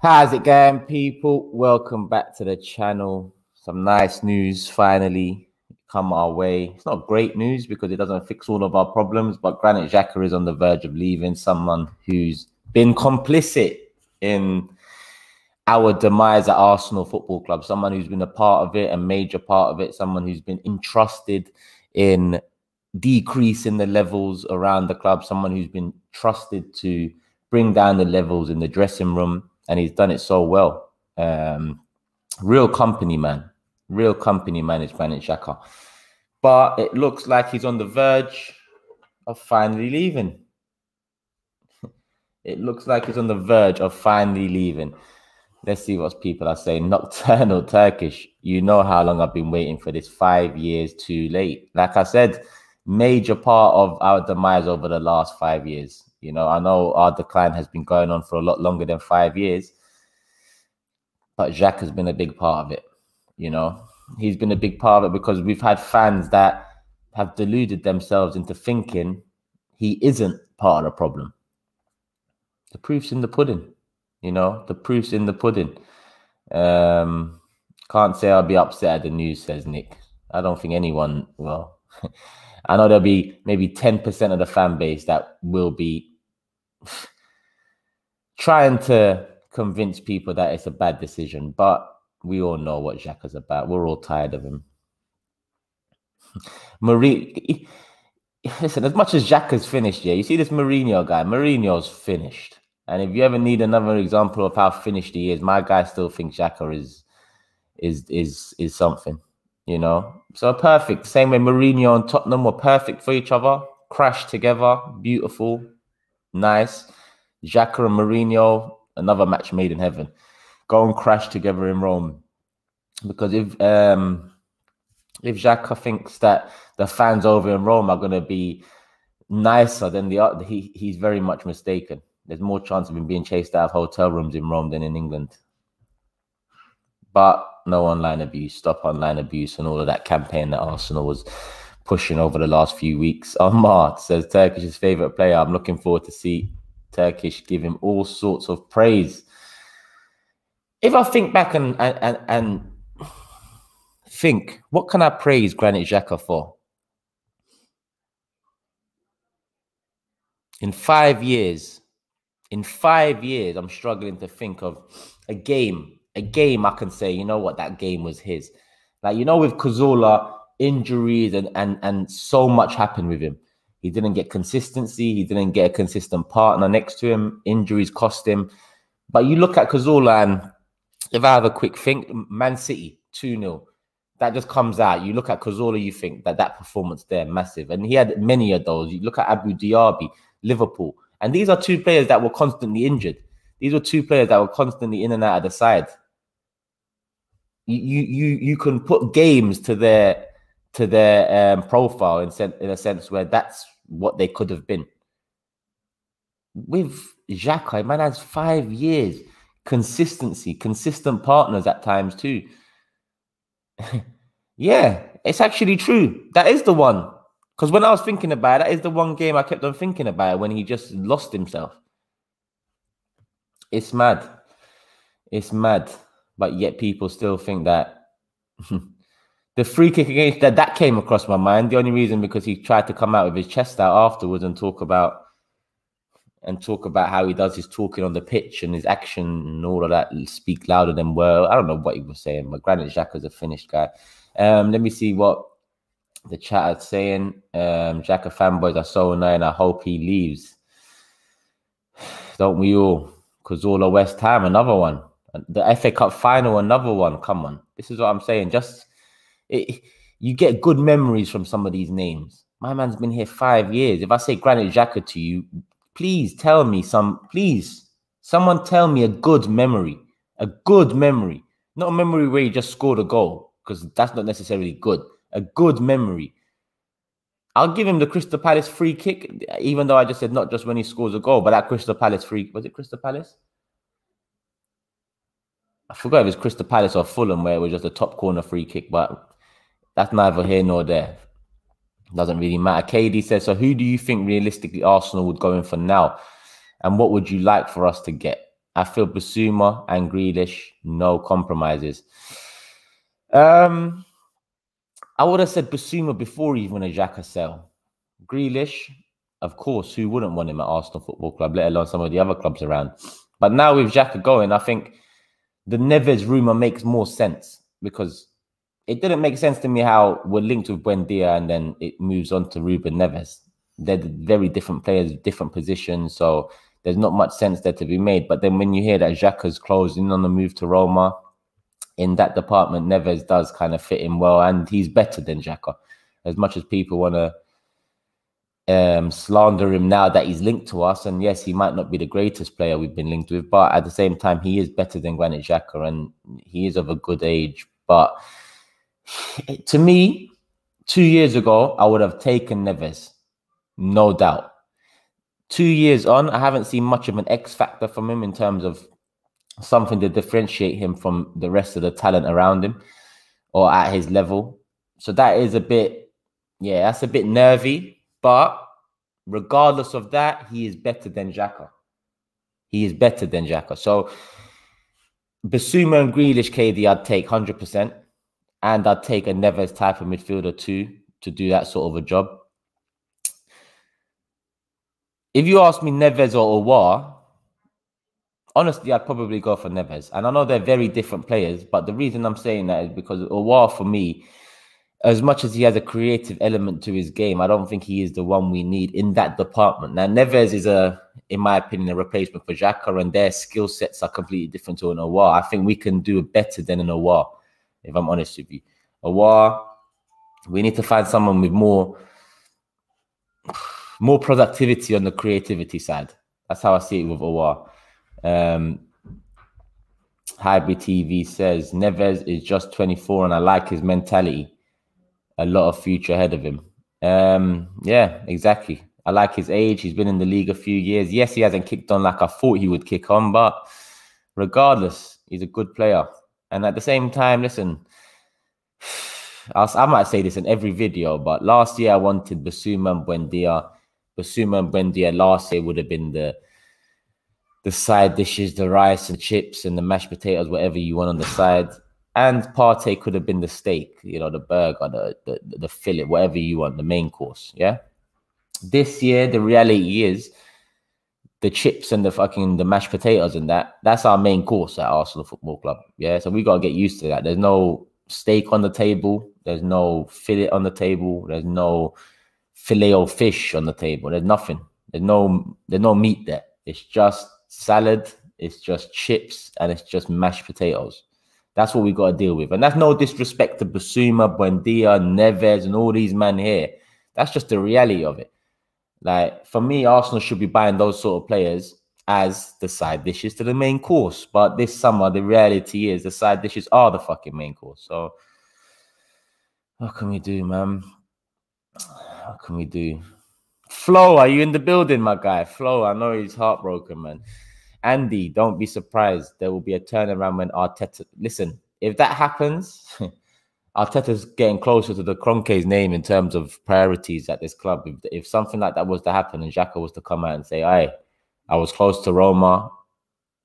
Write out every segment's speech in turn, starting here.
How's it going, people? Welcome back to the channel. Some nice news finally come our way. It's not great news because it doesn't fix all of our problems, but Granit Xhaka is on the verge of leaving, someone who's been complicit in our demise at Arsenal Football Club, someone who's been a part of it, a major part of it, someone who's been entrusted in decreasing the levels around the club, someone who's been trusted to bring down the levels in the dressing room, and he's done it so well. Real company man. Real company man is Granit Xhaka. But it looks like he's on the verge of finally leaving. It looks like he's on the verge of finally leaving. Let's see what people are saying. Nocturnal Turkish. You know how long I've been waiting for this. 5 years too late. Like I said, major part of our demise over the last 5 years. You know, I know our decline has been going on for a lot longer than 5 years. But Xhaka has been a big part of it. You know, he's been a big part of it because we've had fans that have deluded themselves into thinking he isn't part of the problem. The proof's in the pudding. You know, the proof's in the pudding. Can't say I'll be upset at the news, says Nick. I don't think anyone, well, I know there'll be maybe 10% of the fan base that will be trying to convince people that it's a bad decision, but we all know what Xhaka's about. We're all tired of him. Mourinho, listen, as much as Xhaka's finished, yeah, you see this Mourinho guy, Mourinho's finished. And if you ever need another example of how finished he is, my guy still thinks Xhaka is something, you know. So perfect. Same way Mourinho and Tottenham were perfect for each other, crashed together, beautiful, nice. Xhaka and Mourinho, another match made in heaven. Go and crash together in Rome. Because if Xhaka thinks that the fans over in Rome are going to be nicer than the other, he's very much mistaken. There's more chance of him being chased out of hotel rooms in Rome than in England. But no online abuse, stop online abuse, and all of that campaign that Arsenal was pushing over the last few weeks. Omar says Turkish's favourite player. I'm looking forward to see Turkish give him all sorts of praise. If I think back and think, what can I praise Granit Xhaka for? In 5 years, I'm struggling to think of a game I can say, you know what, that game was his. Like, you know, with Cazorla, injuries and so much happened with him. He didn't get consistency. He didn't get a consistent partner next to him. Injuries cost him. But you look at Cazorla, and if I have a quick think, Man City, 2-0. That just comes out. You look at Cazorla, you think that performance there, massive. And he had many of those. You look at Abu Diaby, Liverpool. And these are two players that were constantly injured. These were two players that were constantly in and out of the side. You can put games to their profile in a sense where that's what they could have been. With Xhaka, man has 5 years. Consistency, consistent partners at times too. Yeah, it's actually true. That is the one. Because when I was thinking about it, that is the one game I kept on thinking about when he just lost himself. It's mad. It's mad. But yet people still think that the free kick against that came across my mind. The only reason because he tried to come out with his chest out afterwards and talk about how he does his talking on the pitch and his action and all of that speak louder than words. I don't know what he was saying, but Granit Xhaka's a finished guy. Let me see what the chat is saying. Xhaka fanboys are so annoying. I hope he leaves. Don't we all? Cazorla West Ham, another one. The FA Cup final, another one. Come on. This is what I'm saying. You get good memories from some of these names. My man's been here 5 years. If I say Granit Xhaka to you, please tell me someone tell me a good memory. A good memory. Not a memory where he just scored a goal, because that's not necessarily good. A good memory. I'll give him the Crystal Palace free kick, even though I just said not just when he scores a goal, but that Crystal Palace free... Was it Crystal Palace? I forgot if it was Crystal Palace or Fulham where it was just a top corner free kick, but that's neither here nor there. Doesn't really matter. KD says, so who do you think realistically Arsenal would go in for now? And what would you like for us to get? I feel Basuma and Grealish, no compromises. I would have said Basuma before even a Xhaka sell. Grealish, of course, who wouldn't want him at Arsenal Football Club, let alone some of the other clubs around. But now with Xhaka going, I think the Neves rumour makes more sense, because it didn't make sense to me how we're linked with Buendia and then it moves on to Ruben Neves. They're very different players, different positions, so there's not much sense there to be made. But then when you hear that Xhaka's closing on the move to Roma, in that department, Neves does kind of fit in well, and he's better than Xhaka. As much as people want to slander him now that he's linked to us, and yes, he might not be the greatest player we've been linked with, but at the same time, he is better than Granit Xhaka, and he is of a good age. But to me, 2 years ago, I would have taken Neves, no doubt. 2 years on, I haven't seen much of an X factor from him in terms of something to differentiate him from the rest of the talent around him or at his level. So that is a bit, yeah, that's a bit nervy. But regardless of that, he is better than Xhaka. He is better than Xhaka. So Basuma and Grealish, KD, I'd take 100%. And I'd take a Neves type of midfielder too to do that sort of a job. If you ask me Neves or Aouar, honestly, I'd probably go for Neves. And I know they're very different players, but the reason I'm saying that is because Aouar, for me, as much as he has a creative element to his game, I don't think he is the one we need in that department. Now, Neves is, in my opinion, a replacement for Xhaka, and their skill sets are completely different to an Aouar. I think we can do better than an Aouar, if I'm honest with you. Aouar, we need to find someone with more productivity on the creativity side. That's how I see it with Aouar. Hybrid TV says, Neves is just 24 and I like his mentality. A lot of future ahead of him. Yeah, exactly. I like his age. He's been in the league a few years. Yes, he hasn't kicked on like I thought he would kick on, but regardless, he's a good player. And at the same time, listen, I might say this in every video, but last year I wanted Basuma and Buendia. Basuma and Buendia last year would have been the side dishes, the rice and chips and the mashed potatoes, whatever you want on the side. And Partey could have been the steak, you know, the burger, the fillet, whatever you want, the main course, yeah? This year, the reality is the chips and the mashed potatoes and that's our main course at Arsenal Football Club, yeah? So we got to get used to that. There's no steak on the table. There's no fillet on the table. There's no filet of fish on the table. There's nothing. There's no meat there. It's just salad. It's just chips. And it's just mashed potatoes. That's what we got to deal with. And that's no disrespect to Basuma, Buendia, Neves, and all these men here. That's just the reality of it. Like, for me, Arsenal should be buying those sort of players as the side dishes to the main course. But this summer, the reality is the side dishes are the fucking main course. So, what can we do, man? What can we do? Flo, are you in the building, my guy? Flo, I know he's heartbroken, man. Andy, don't be surprised. There will be a turnaround when Arteta... Listen, if that happens, Arteta's getting closer to the Kroenke's name in terms of priorities at this club. If something like that was to happen and Xhaka was to come out and say, I was close to Roma,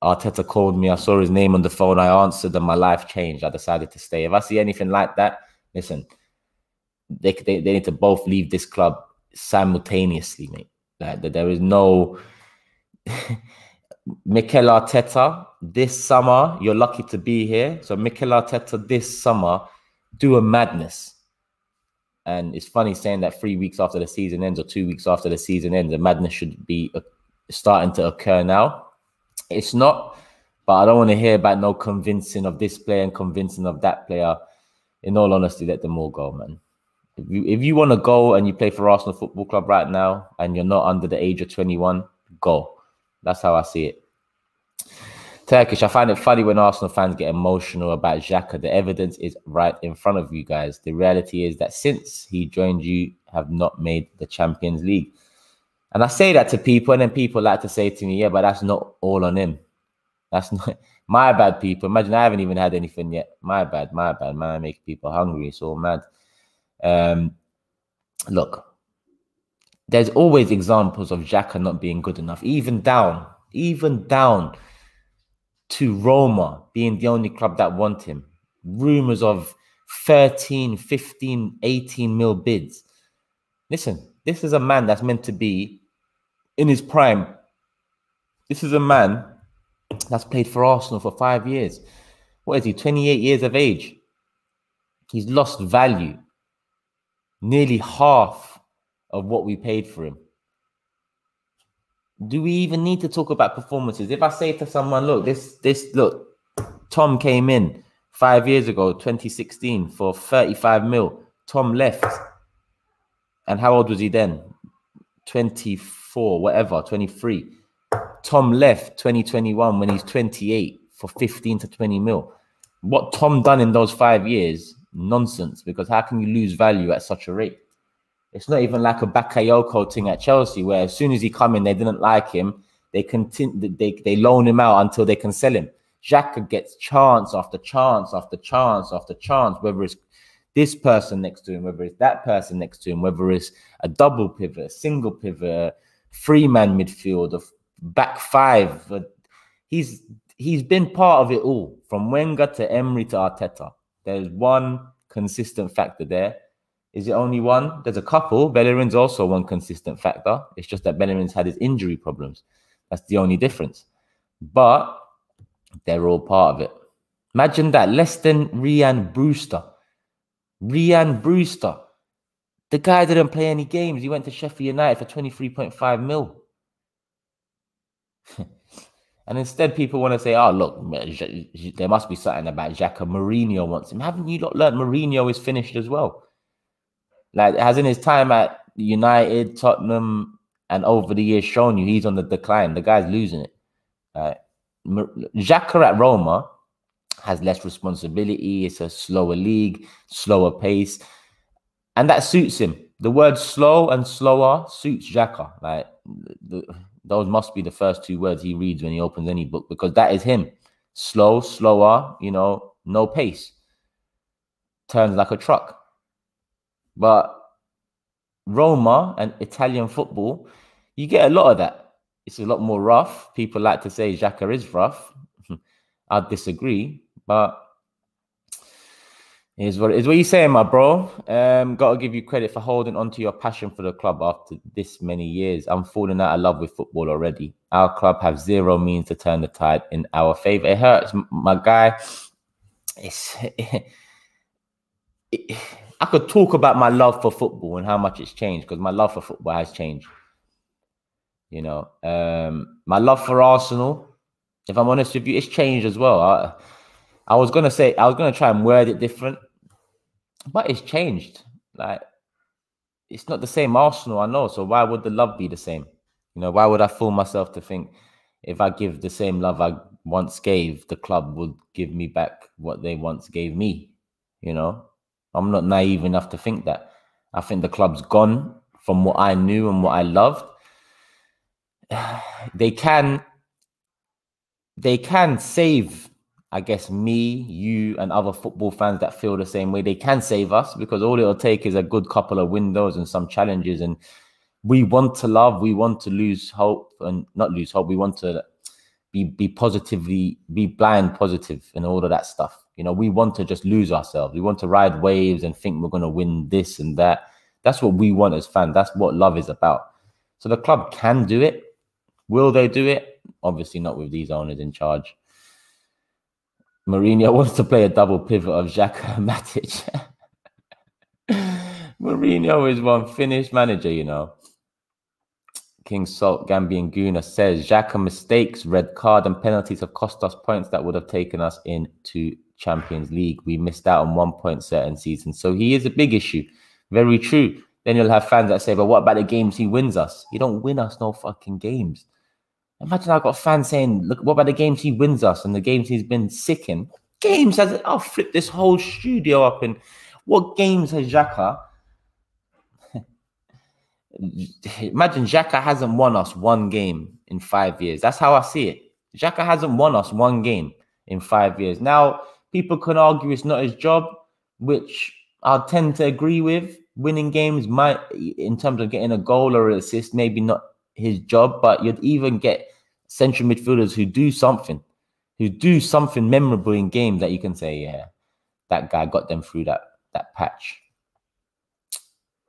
Arteta called me, I saw his name on the phone, I answered, and my life changed. I decided to stay. If I see anything like that, listen, they need to both leave this club simultaneously, mate. Like, there is no... Mikel Arteta, this summer, you're lucky to be here. So Mikel Arteta, this summer, do a madness. And it's funny saying that 3 weeks after the season ends or 2 weeks after the season ends, the madness should be starting to occur now. It's not, but I don't want to hear about no convincing of this player and convincing of that player. In all honesty, let them all go, man. If you want to go and you play for Arsenal Football Club right now and you're not under the age of 21, go. That's how I see it. Turkish, I find it funny when Arsenal fans get emotional about Xhaka. The evidence is right in front of you guys. The reality is that since he joined, you have not made the Champions League. And I say that to people, and then people like to say to me, yeah, but that's not all on him. That's not my bad, people. Imagine I haven't even had anything yet. My bad, man. I make people hungry. It's all mad. Look, there's always examples of Xhaka not being good enough, even down. to Roma being the only club that want him. Rumors of 13, 15, 18 mil bids. Listen, this is a man that's meant to be in his prime. This is a man that's played for Arsenal for 5 years. What is he, 28 years of age? He's lost value. Nearly half of what we paid for him. Do we even need to talk about performances? If I say to someone, look, look, Tom came in 5 years ago, 2016, for 35 mil. Tom left. And how old was he then? 24, whatever, 23. Tom left 2021 when he's 28 for 15 to 20 mil. What Tom done in those 5 years, nonsense, because how can you lose value at such a rate? It's not even like a Bakayoko thing at Chelsea, where as soon as he come in, they didn't like him. They loan him out until they can sell him. Xhaka gets chance after chance after chance after chance, whether it's this person next to him, whether it's that person next to him, whether it's a double pivot, a single pivot, a three-man midfield, a back five. He's been part of it all, from Wenger to Emery to Arteta. There's one consistent factor there. Is it only one? There's a couple. Bellerin's also one consistent factor. It's just that Bellerin's had his injury problems. That's the only difference. But they're all part of it. Imagine that. Less than Ryan Brewster. Ryan Brewster. The guy didn't play any games. He went to Sheffield United for 23.5 mil. And instead, people want to say, oh, look, there must be something about Xhaka. Mourinho wants him. Haven't you not learned Mourinho is finished as well? Like, has in his time at United, Tottenham, and over the years shown you he's on the decline. The guy's losing it. Xhaka at Roma has less responsibility. It's a slower league, slower pace. And that suits him. The word slow and slower suits Xhaka. Like, those must be the first two words he reads when he opens any book, because that is him. Slow, slower, you know, no pace. Turns like a truck. But Roma and Italian football, you get a lot of that. It's a lot more rough. People like to say Xhaka is rough. I'd disagree, but here's what it is. What you saying, my bro? Got to give you credit for holding on to your passion for the club after this many years. I'm falling out of love with football already. Our club have zero means to turn the tide in our favor. It hurts, my guy. I could talk about my love for football and how much it's changed, because my love for football has changed. You know, my love for Arsenal, if I'm honest with you, it's changed as well. I was going to try and word it different, but it's changed. Like, it's not the same Arsenal, I know. So why would the love be the same? You know, why would I fool myself to think if I give the same love I once gave, the club would give me back what they once gave me? You know, I'm not naive enough to think that. I think the club's gone from what I knew and what I loved. They can save, I guess, me, you, and other football fans that feel the same way. They can save us, because all it'll take is a good couple of windows and some challenges. And we want to love, we want to lose hope, and not lose hope. We want to be blind positive and all of that stuff. You know, we want to just lose ourselves. We want to ride waves and think we're going to win this and that. That's what we want as fans. That's what love is about. So the club can do it. Will they do it? Obviously not with these owners in charge. Mourinho wants to play a double pivot of Xhaka and Matic. Mourinho is one finished manager, you know. King Salt Gambian Guna says, Xhaka mistakes, red card and penalties have cost us points that would have taken us into Champions League. We missed out on 1 point certain seasons. So he is a big issue. Very true. Then you'll have fans that say, but what about the games he wins us? He don't win us no fucking games. Imagine I've got fans saying, look, what about the games he wins us and the games he's been sick in? Games, I'll flip this whole studio up. And what games has Xhaka? Imagine Xhaka hasn't won us one game in 5 years. That's how I see it. Xhaka hasn't won us one game in 5 years. Now, people can argue it's not his job, which I'll tend to agree with. Winning games might, in terms of getting a goal or an assist, maybe not his job, but you'd even get central midfielders who do something, who do something memorable in games that you can say, yeah, that guy got them through that patch.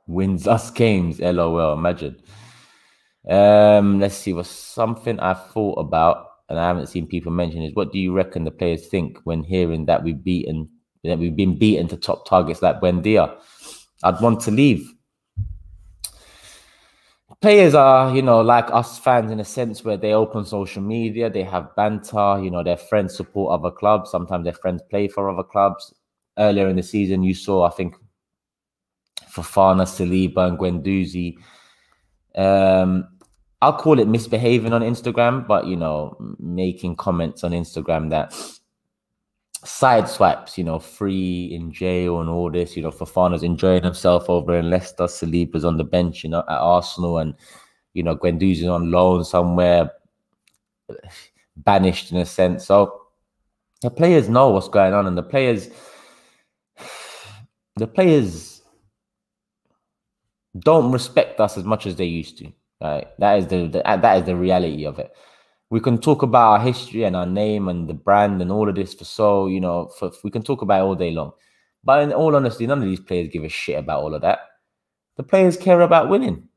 Wins us games, LOL. Imagine. Let's see. What's something I thought about and I haven't seen people mention is, what do you reckon the players think when hearing that we've been beaten to top targets like Buendia? I'd want to leave. Players are, like us fans in a sense where they open social media, they have banter, their friends support other clubs. Sometimes their friends play for other clubs. Earlier in the season, you saw, I think, Fofana, Saliba, and Guendouzi. I'll call it misbehaving on Instagram, but, making comments on Instagram that side swipes, free in jail and all this, Fofana's enjoying himself over in Leicester, Saliba's on the bench, at Arsenal, and, Guendouzi's on loan somewhere, banished in a sense. So the players know what's going on, and the players don't respect us as much as they used to. Right? That is the reality of it. We can talk about our history and our name and the brand and all of this we can talk about it all day long. But in all honesty, none of these players give a shit about all of that. The players care about winning.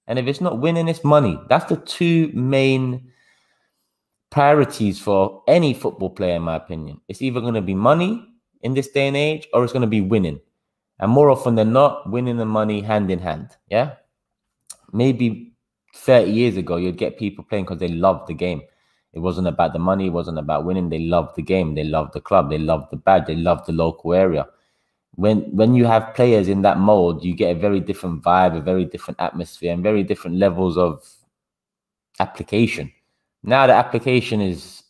And if it's not winning, it's money. That's the two main priorities for any football player, in my opinion. It's either going to be money in this day and age, or it's going to be winning. And more often than not, winning and money hand in hand. Yeah. Maybe 30 years ago, you'd get people playing because they loved the game. It wasn't about the money. It wasn't about winning. They loved the game. They loved the club. They loved the badge. They loved the local area. When you have players in that mold, you get a very different vibe, a very different atmosphere, and very different levels of application. Now the application is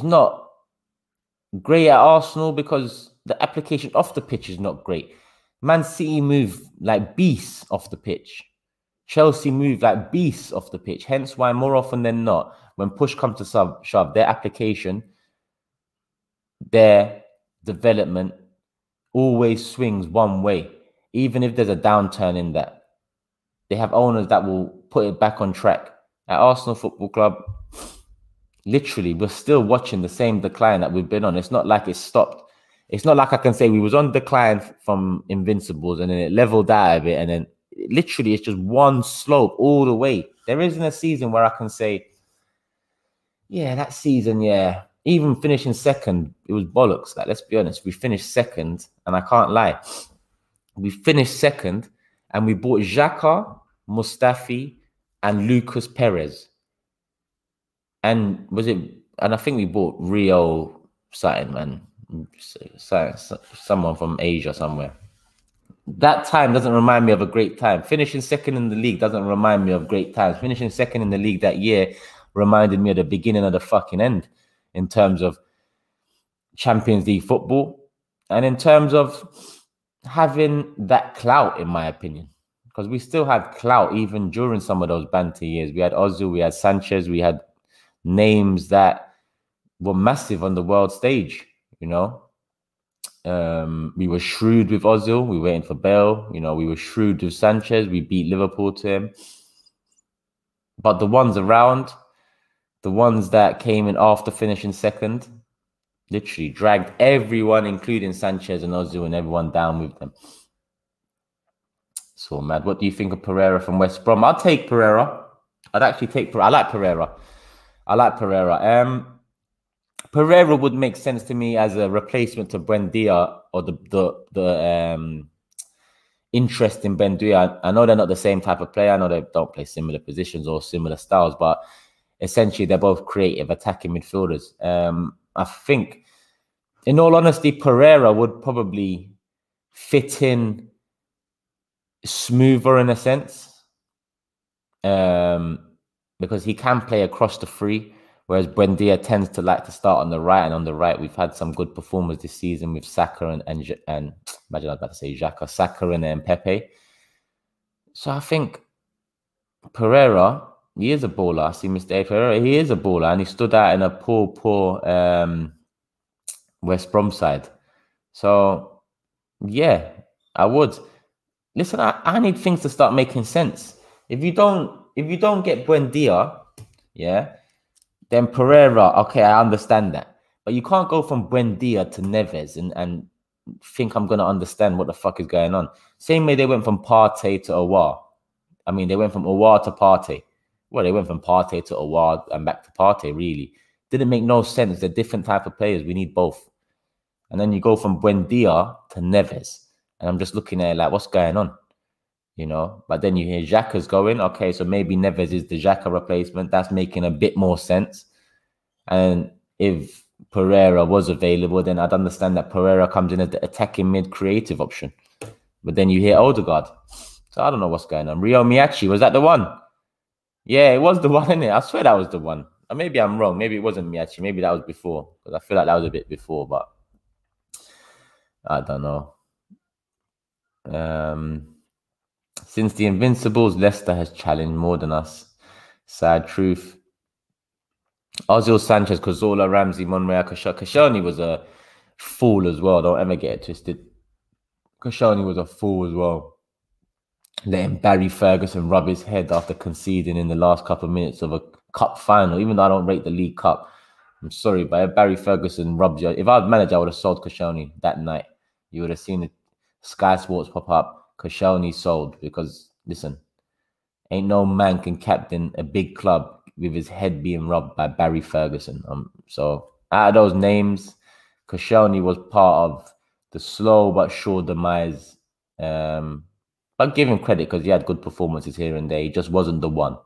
not great at Arsenal because the application off the pitch is not great. Man City move like beasts off the pitch. Chelsea move like beasts off the pitch. Hence why more often than not, when push comes to shove, their application, their development always swings one way. Even if there's a downturn in that, they have owners that will put it back on track. At Arsenal Football Club, literally, we're still watching the same decline that we've been on. It's not like it's stopped. It's not like I can say we was on decline from Invincibles and then it leveled out a bit, and then literally it's just one slope all the way. There isn't a season where I can say, yeah, that season, yeah, even finishing second, it was bollocks. Like, let's be honest, we finished second, and I can't lie. We finished second, and we bought Xhaka, Mustafi, and Lucas Perez. And I think we bought Rio something, man. Someone from Asia somewhere. That time doesn't remind me of a great time. Finishing second in the league doesn't remind me of great times. Finishing second in the league that year reminded me of the beginning of the fucking end in terms of Champions League football and in terms of having that clout, in my opinion. Because we still had clout even during some of those banter years. We had Ozil, we had Sanchez, we had names that were massive on the world stage, We were shrewd with Ozil. We were waiting for Bale. We were shrewd with Sanchez. We beat Liverpool to him. But the ones around, the ones that came in after finishing second, literally dragged everyone, including Sanchez and Ozil, and everyone down with them. So mad. What do you think of Pereira from West Brom? I'll take Pereira. I'd actually take Pereira. I like Pereira. Pereira would make sense to me as a replacement to Buendia, or the interest in Buendia. I know they're not the same type of player. I know they don't play similar positions or similar styles, but essentially they're both creative attacking midfielders. I think, in all honesty, Pereira would probably fit in smoother in a sense, because he can play across the three. Whereas Buendia tends to like to start on the right, and on the right, we've had some good performers this season with Saka and imagine I was about to say Xhaka, Saka and Pepe. So I think Pereira, he is a baller. I see Mr. Pereira, he is a baller, and he stood out in a poor West Brom side. So yeah, I would. Listen, I need things to start making sense. If you don't get Buendia, yeah, Then Pereira, okay, I understand that. But you can't go from Buendia to Neves and think I'm going to understand what the fuck is going on. Same way they went from Partey to Aouar. I mean, they went from Aouar to Partey. Well, they went from Partey to Aouar and back to Partey, really. Didn't make no sense. They're different type of players. We need both. And then you go from Buendia to Neves. And I'm just looking at it like, what's going on? You know? But then you hear Xhaka's going. Okay, so maybe Neves is the Xhaka replacement. That's making a bit more sense. And if Pereira was available, then I'd understand that Pereira comes in as the attacking mid-creative option. But then you hear Odegaard. So I don't know what's going on. Rio Miyachi, was that the one? Yeah, it was the one, innit? I swear that was the one. Or maybe I'm wrong. Maybe it wasn't Miyachi. Maybe that was before. Because I feel like that was a bit before, but I don't know. Since the Invincibles, Leicester has challenged more than us. Sad truth. Ozil, Sanchez, Cazorla, Ramsey, Monreal, Koscielny was a fool as well. Don't ever get it twisted. Koscielny was a fool as well. Letting Barry Ferguson rub his head after conceding in the last couple of minutes of a cup final. Even though I don't rate the League Cup, I'm sorry, but if Barry Ferguson rubbed you, if I was manager, I would have sold Koscielny that night. You would have seen the Sky Sports pop up. Koscielny sold because, listen, ain't no man can captain a big club with his head being rubbed by Barry Ferguson. So out of those names, Koscielny was part of the slow but sure demise. But give him credit because he had good performances here and there. He just wasn't the one.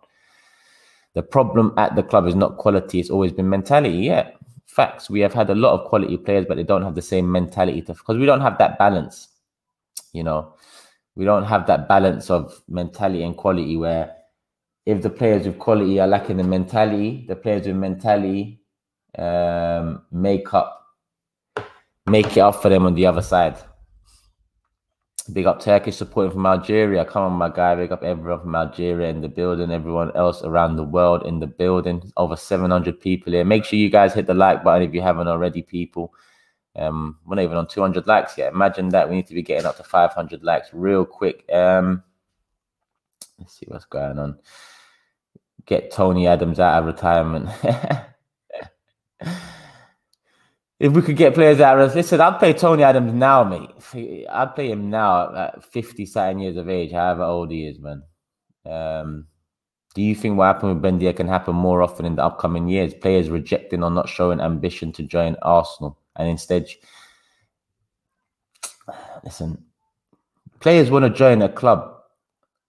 The problem at the club is not quality. It's always been mentality. Yeah, facts. We have had a lot of quality players, but they don't have the same mentality because we don't have that balance. You know, we don't have that balance of mentality and quality where if the players with quality are lacking the mentality, the players with mentality make it up for them on the other side. Big up Turkish supporting from Algeria. Come on, my guy. Big up everyone from Algeria in the building. Everyone else around the world in the building. Over 700 people here. Make sure you guys hit the like button if you haven't already, people. We're not even on 200 likes yet. Imagine that. We need to be getting up to 500 likes real quick. Let's see what's going on. Get Tony Adams out of retirement. If we could get players out of listen, I'd play Tony Adams now, mate. I'd play him now at 50-something years of age, however old he is, man. Do you think what happened with Buendia can happen more often in the upcoming years? Players rejecting or not showing ambition to join Arsenal, and instead, listen, players want to join a club.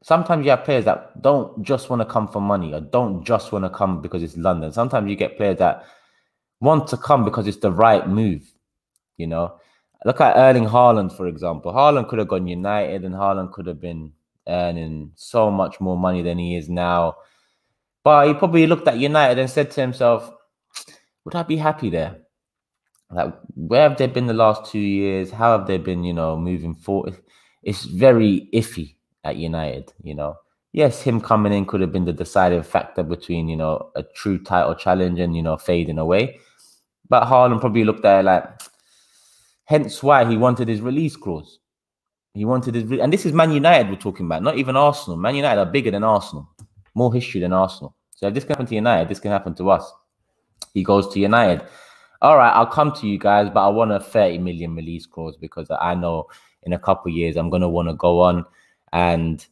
Sometimes you have players that don't just want to come for money or don't just want to come because it's London. Sometimes you get players that want to come because it's the right move, you know. Look at Erling Haaland, for example. Haaland could have gone United and Haaland could have been earning so much more money than he is now. But he probably looked at United and said to himself, would I be happy there? Like, where have they been the last 2 years? How have they been, you know, moving forward? It's very iffy at United, you know. Yes, him coming in could have been the deciding factor between, you know, a true title challenge and, you know, fading away. But Haaland probably looked at it like, hence why he wanted his release clause. He wanted his, and this is Man United we're talking about, not even Arsenal. Man United are bigger than Arsenal, more history than Arsenal. So if this can happen to United, this can happen to us. He goes to United. All right, I'll come to you guys, but I want a 30 million release clause because I know in a couple of years I'm going to want to go on, and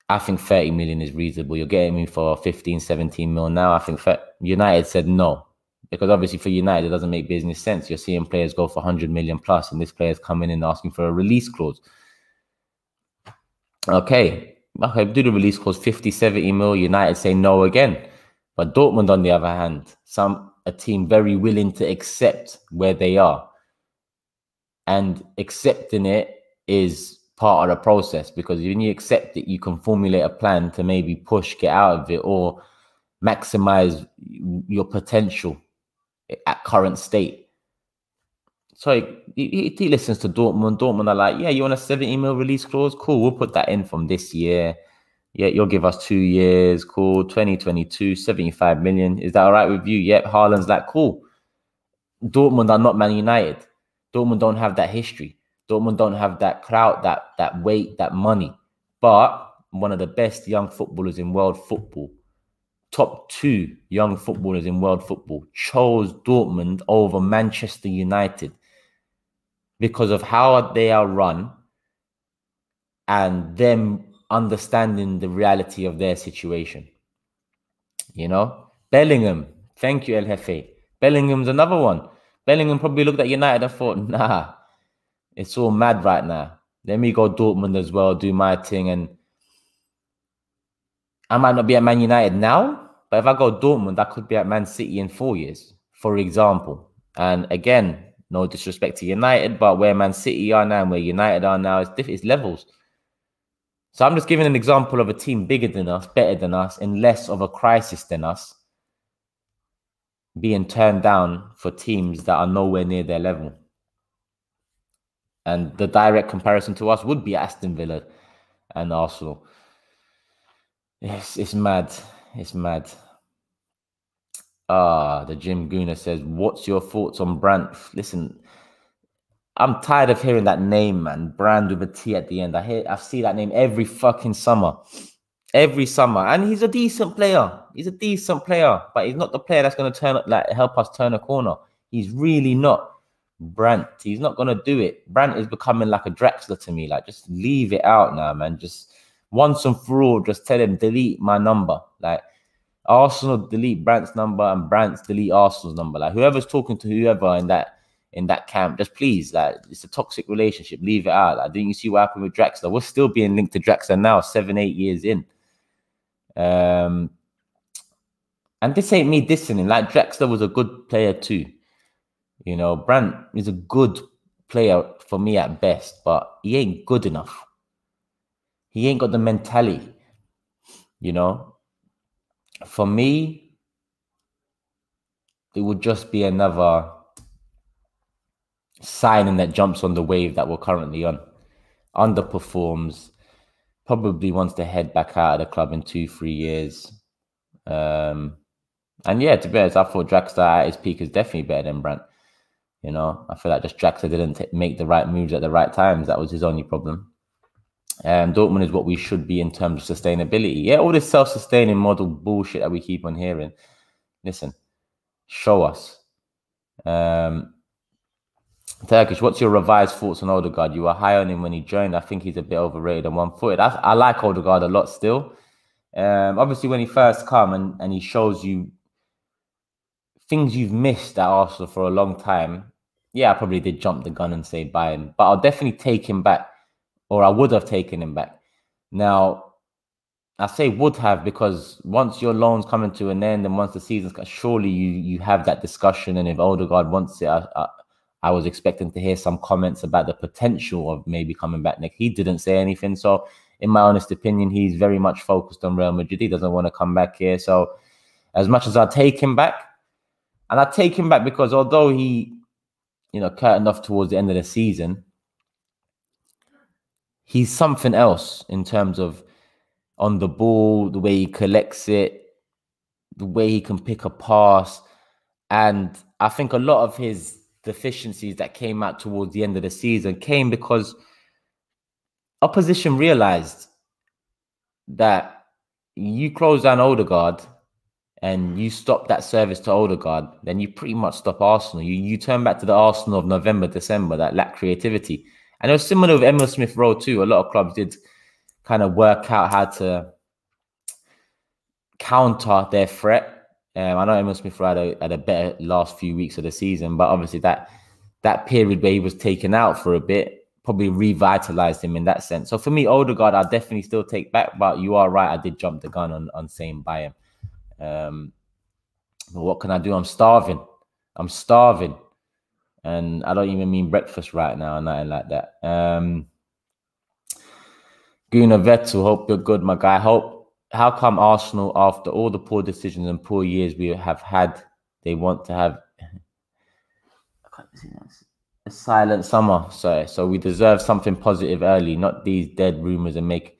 I think 30 million is reasonable. You're getting me for 15, 17 mil now. I think United said no. Because obviously for United, it doesn't make business sense. You're seeing players go for 100 million plus, and this player's coming in asking for a release clause. Okay, do the release clause, 50, 70 mil. United say no again. But Dortmund, on the other hand, a team very willing to accept where they are. And accepting it is part of the process, because when you accept it, you can formulate a plan to maybe push, get out of it, or maximize your potential at current state. So he listens to Dortmund. Dortmund are like, yeah, you want a 70 mil release clause? Cool, we'll put that in from this year. Yeah, you'll give us 2 years. Cool, 2022, 75 million. Is that all right with you? Yep. Haaland's like, cool. Dortmund are not Man United. Dortmund don't have that history. Dortmund don't have that clout, that weight, that money. But one of the best young footballers in world football top 2 young footballers in world football, chose Dortmund over Manchester United because of how they are run and them understanding the reality of their situation. You know, Bellingham, thank you, El Jefe. Bellingham's another one. Bellingham probably looked at United and thought, nah, it's all mad right now. Let me go Dortmund as well, do my thing. And I might not be at Man United now, but if I go Dortmund, I could be at Man City in 4 years, for example. And again, no disrespect to United, but where Man City are now and where United are now, it's levels. So I'm just giving an example of a team bigger than us, better than us, in less of a crisis than us, being turned down for teams that are nowhere near their level. And the direct comparison to us would be Aston Villa and Arsenal. Yes, it's mad. It's mad. The Jim Gooner says, what's your thoughts on Brandt? Listen, I'm tired of hearing that name, man. Brand with a T at the end. I see that name every fucking summer. Every summer. And he's a decent player. He's a decent player. But he's not the player that's going to help us turn a corner. He's really not. Brandt, he's not going to do it. Brandt is becoming like a Draxler to me. Like, just leave it out now, man. Just once and for all, just tell him, delete my number. Like, Arsenal delete Brandt's number and Brandt's delete Arsenal's number. Like, whoever's talking to whoever in that camp, just please, like, it's a toxic relationship. Leave it out. Like, didn't you see what happened with Draxler? We're still being linked to Draxler now, 7-8 years in. And this ain't me dissing him. Like, Draxler was a good player too. You know, Brandt is a good player for me at best, but he ain't good enough. He ain't got the mentality, you know. For me, it would just be another signing that jumps on the wave that we're currently on. Underperforms, probably wants to head back out of the club in 2-3 years. And yeah, to be honest, I thought Draxler at his peak is definitely better than Brandt. You know, I feel like just Draxler didn't make the right moves at the right times. That was his only problem. Dortmund is what we should be in terms of sustainability. Yeah, all this self-sustaining model bullshit that we keep on hearing. Listen, show us. Turkish, what's your revised thoughts on Odegaard? You were high on him when he joined. I think he's a bit overrated and one-footed. I like Odegaard a lot still. Obviously, when he first come and he shows you things you've missed at Arsenal for a long time, yeah, I probably did jump the gun and say buy him. But I'll definitely take him back, or I would have taken him back. Now, I say would have because once your loan's coming to an end and once the season's cut, surely you have that discussion. And if Odegaard wants it, I was expecting to hear some comments about the potential of maybe coming back next. He didn't say anything. So in my honest opinion, he's very much focused on Real Madrid. He doesn't want to come back here. So as much as I take him back, and I take him back because although he, curtained off towards the end of the season, he's something else in terms of on the ball, the way he collects it, the way he can pick a pass. And I think a lot of his deficiencies that came out towards the end of the season came because opposition realized that you close down Odegaard and you stop that service to Odegaard, then you pretty much stop Arsenal. You turn back to the Arsenal of November, December, that lacked creativity. And it was similar with Emile Smith Rowe too. A lot of clubs did kind of work out how to counter their threat. I know Emile Smith Rowe had a better last few weeks of the season, but obviously that period where he was taken out for a bit probably revitalized him in that sense. So for me, Odegaard, I definitely still take back, but you are right. I did jump the gun on saying buy him. But what can I do? I'm starving. And I don't even mean breakfast right now or nothing like that. Gunnar Vettel, hope you're good, my guy. How come Arsenal, after all the poor decisions and poor years we have had, they want to have a silent summer? So we deserve something positive early, not these dead rumors and make...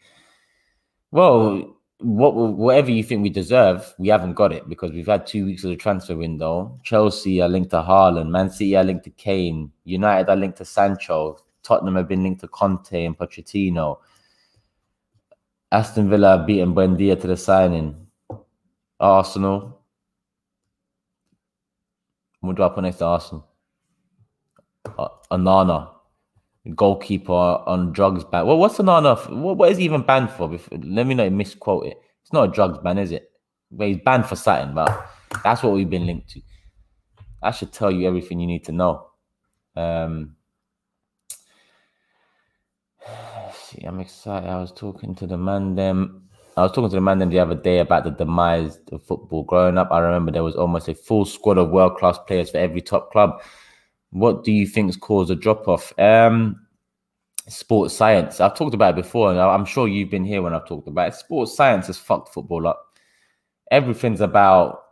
Well, whatever you think we deserve, we haven't got it because we've had 2 weeks of the transfer window. Chelsea are linked to Haaland, Man City are linked to Kane, United are linked to Sancho, Tottenham have been linked to Conte and Pochettino, Aston Villa have beaten Buendia to the signing. Arsenal. What do I put next to Arsenal? Onana, goalkeeper on drugs ban. Well, what's Onana? What is he even banned for? Let me not misquote it. It's not a drugs ban, is it? But he's banned for something, but that's what we've been linked to. I should tell you everything you need to know. See, I'm excited. I was talking to the man the other day about the demise of football. Growing up, I remember there was almost a full squad of world-class players for every top club. What do you think's caused a drop-off? Sports science. I've talked about it before, and I'm sure you've been here when I've talked about it. Sports science has fucked football up. Everything's about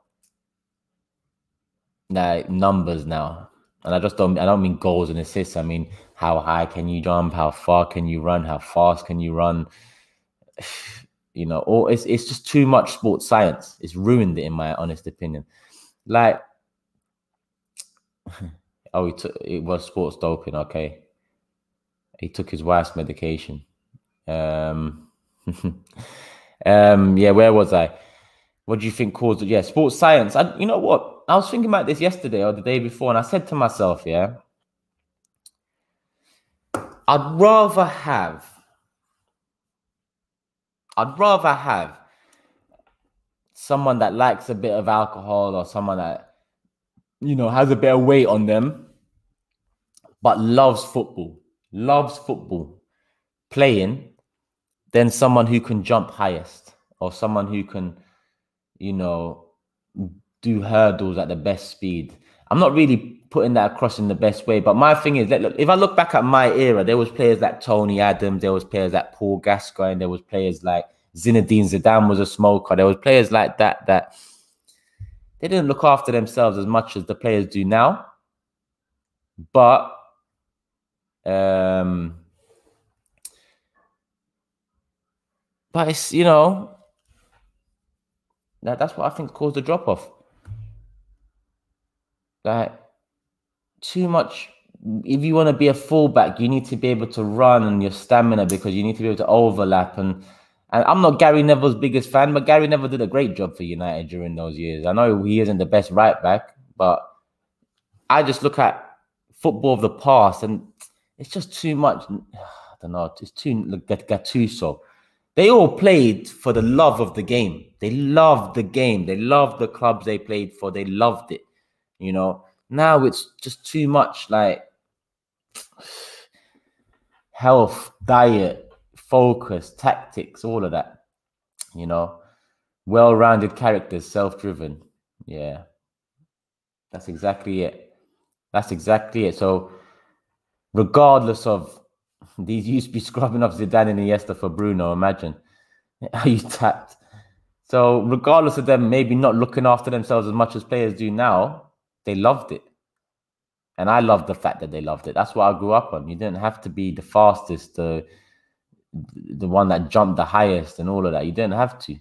numbers now. And I don't mean goals and assists. I mean, how high can you jump? How far can you run? How fast can you run? You know, or it's just too much sports science. It's ruined it, in my honest opinion. Like, it was sports doping. Okay, he took his wife's medication. Yeah, where was I? What do you think caused it? Yeah, sports science. You know what? I was thinking about this yesterday or the day before, and I said to myself, yeah, I'd rather have someone that likes a bit of alcohol or someone that, you know, has a bit of weight on them, but loves football playing, than someone who can jump highest or someone who can, you know, do hurdles at the best speed. I'm not really putting that across in the best way, but my thing is that, look, if I look back at my era, there was players like Tony Adams, there was players like Paul Gascoigne, there was players like Zinedine Zidane was a smoker. There was players like that they didn't look after themselves as much as the players do now. But it's, you know, that's what I think caused the drop-off. Like, too much. If you want to be a fullback, you need to be able to run and your stamina, because you need to be able to overlap. And I'm not Gary Neville's biggest fan, but Gary Neville did a great job for United during those years. I know he isn't the best right back, but I just look at football of the past and it's just too much. I don't know. It's too Gattuso. They all played for the love of the game. They loved the game. They loved the clubs they played for. They loved it. You know, now it's just too much, like, health, diet, focus, tactics, all of that. You know, well-rounded characters, self-driven. Yeah, that's exactly it. That's exactly it. So, regardless of, these used to be scrubbing off Zidane and Iniesta for Bruno. Imagine how you tapped. So, regardless of them maybe not looking after themselves as much as players do now, they loved it. And I love the fact that they loved it. That's what I grew up on. You didn't have to be the fastest, the one that jumped the highest and all of that. You didn't have to.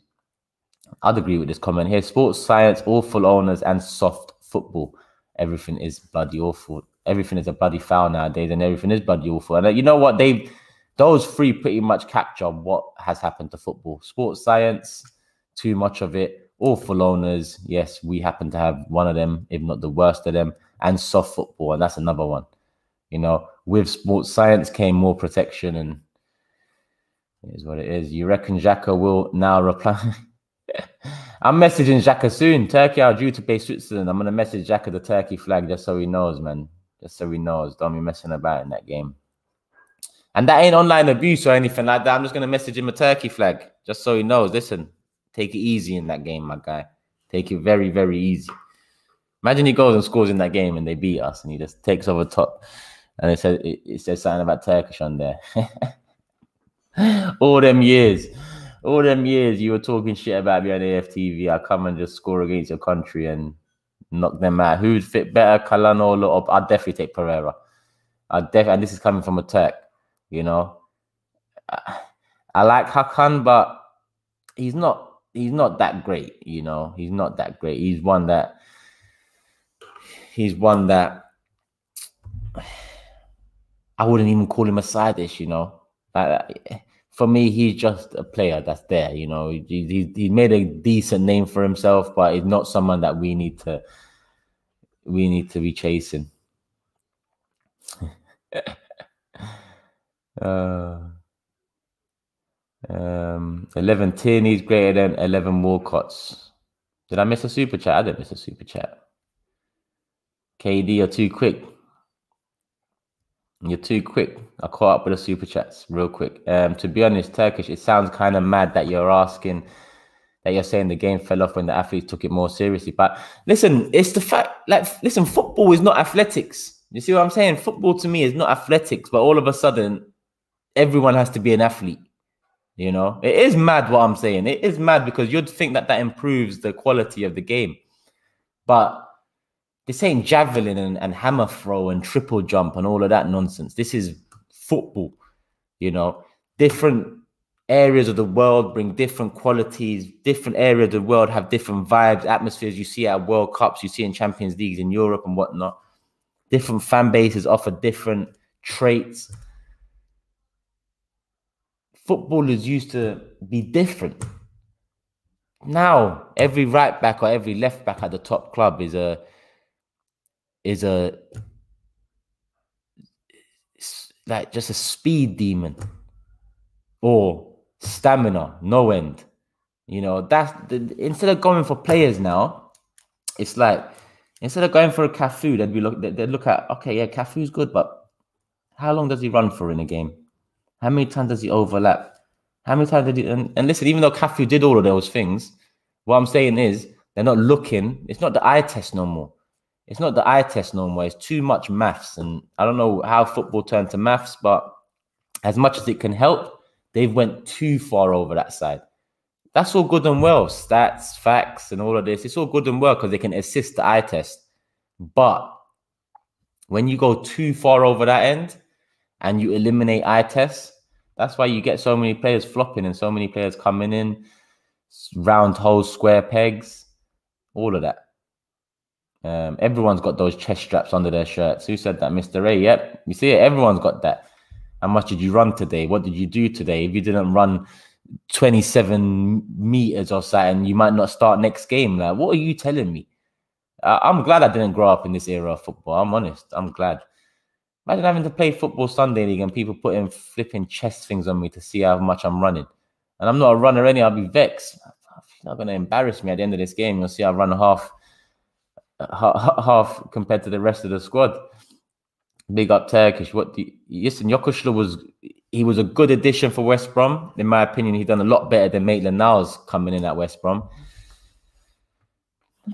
I'd agree with this comment here. Sports science, awful owners, and soft football. Everything is bloody awful. Everything is a bloody foul nowadays, and everything is bloody awful. And you know what? Those three pretty much capture what has happened to football. Sports science, too much of it. Awful owners. Yes, we happen to have one of them, if not the worst of them. And soft football, and that's another one. You know, with sports science came more protection, and it is what it is. You reckon Xhaka will now reply? I'm messaging Xhaka soon. Turkey are due to play Switzerland. I'm going to message Xhaka the Turkey flag just so he knows, man. Just so he knows. Don't be messing about in that game. And that ain't online abuse or anything like that. I'm just going to message him a Turkey flag just so he knows. Listen, take it easy in that game, my guy. Take it very, very easy. Imagine he goes and scores in that game and they beat us and he just takes over top. And it says something about Turkish on there. All them years you were talking shit about me on AFTV. I come and just score against your country and knock them out. Who'd fit better, Calhanoglu or I'd definitely take Pereira. And this is coming from a Turk, you know. I like Hakan, but he's not that great, you know. He's not that great. He's one that I wouldn't even call him a side dish, you know. for me, he's just a player that's there. You know, he made a decent name for himself, but he's not someone that we need to be chasing. 11 Tierney's greater than 11 Walcott's. Did I miss a super chat? I didn't miss a super chat. KD, you're too quick. You're too quick. I caught up with the super chats real quick. To be honest, Turkish, it sounds kind of mad that you're asking, that you're saying the game fell off when the athletes took it more seriously. But listen, it's the fact, like, listen, football is not athletics. You see what I'm saying? Football to me is not athletics, but all of a sudden, everyone has to be an athlete. You know, it is mad what I'm saying. It is mad because you'd think that improves the quality of the game. But this ain't javelin and hammer throw and triple jump and all of that nonsense. This is football. You know, different areas of the world bring different qualities. Different areas of the world have different vibes, atmospheres. You see at World Cups, you see in Champions Leagues in Europe and whatnot. Different fan bases offer different traits. Footballers used to be different. Now, every right back or every left back at the top club is like just a speed demon or stamina, no end. You know, instead of going for players now, it's like instead of going for a Cafu, they'd look at, okay, yeah, Cafu's good, but how long does he run for in a game? How many times does he overlap? How many times did he... And listen, even though Cafu did all of those things, what I'm saying is they're not looking. It's not the eye test no more. It's not the eye test no more. It's too much maths. And I don't know how football turned to maths, but as much as it can help, they've went too far over that side. That's all good and well. Stats, facts, and all of this. It's all good and well because they can assist the eye test. But when you go too far over that end, and you eliminate eye tests, that's why you get so many players flopping and so many players coming in, round holes, square pegs, all of that. Everyone's got those chest straps under their shirts. Who said that? Mr. Ray. Yep. You see it? Everyone's got that. How much did you run today? What did you do today? If you didn't run 27 meters or something, you might not start next game. Like, what are you telling me? I'm glad I didn't grow up in this era of football. I'm honest. I'm glad. Imagine having to play football Sunday league and people putting flipping chest things on me to see how much I'm running. And I'm not a runner anyway. I'll be vexed. You're not going to embarrass me at the end of this game. You'll see I run half compared to the rest of the squad. Big up Turkish. Listen, Yokuşlu was a good addition for West Brom. In my opinion, he's done a lot better than Maitland-Niles coming in at West Brom.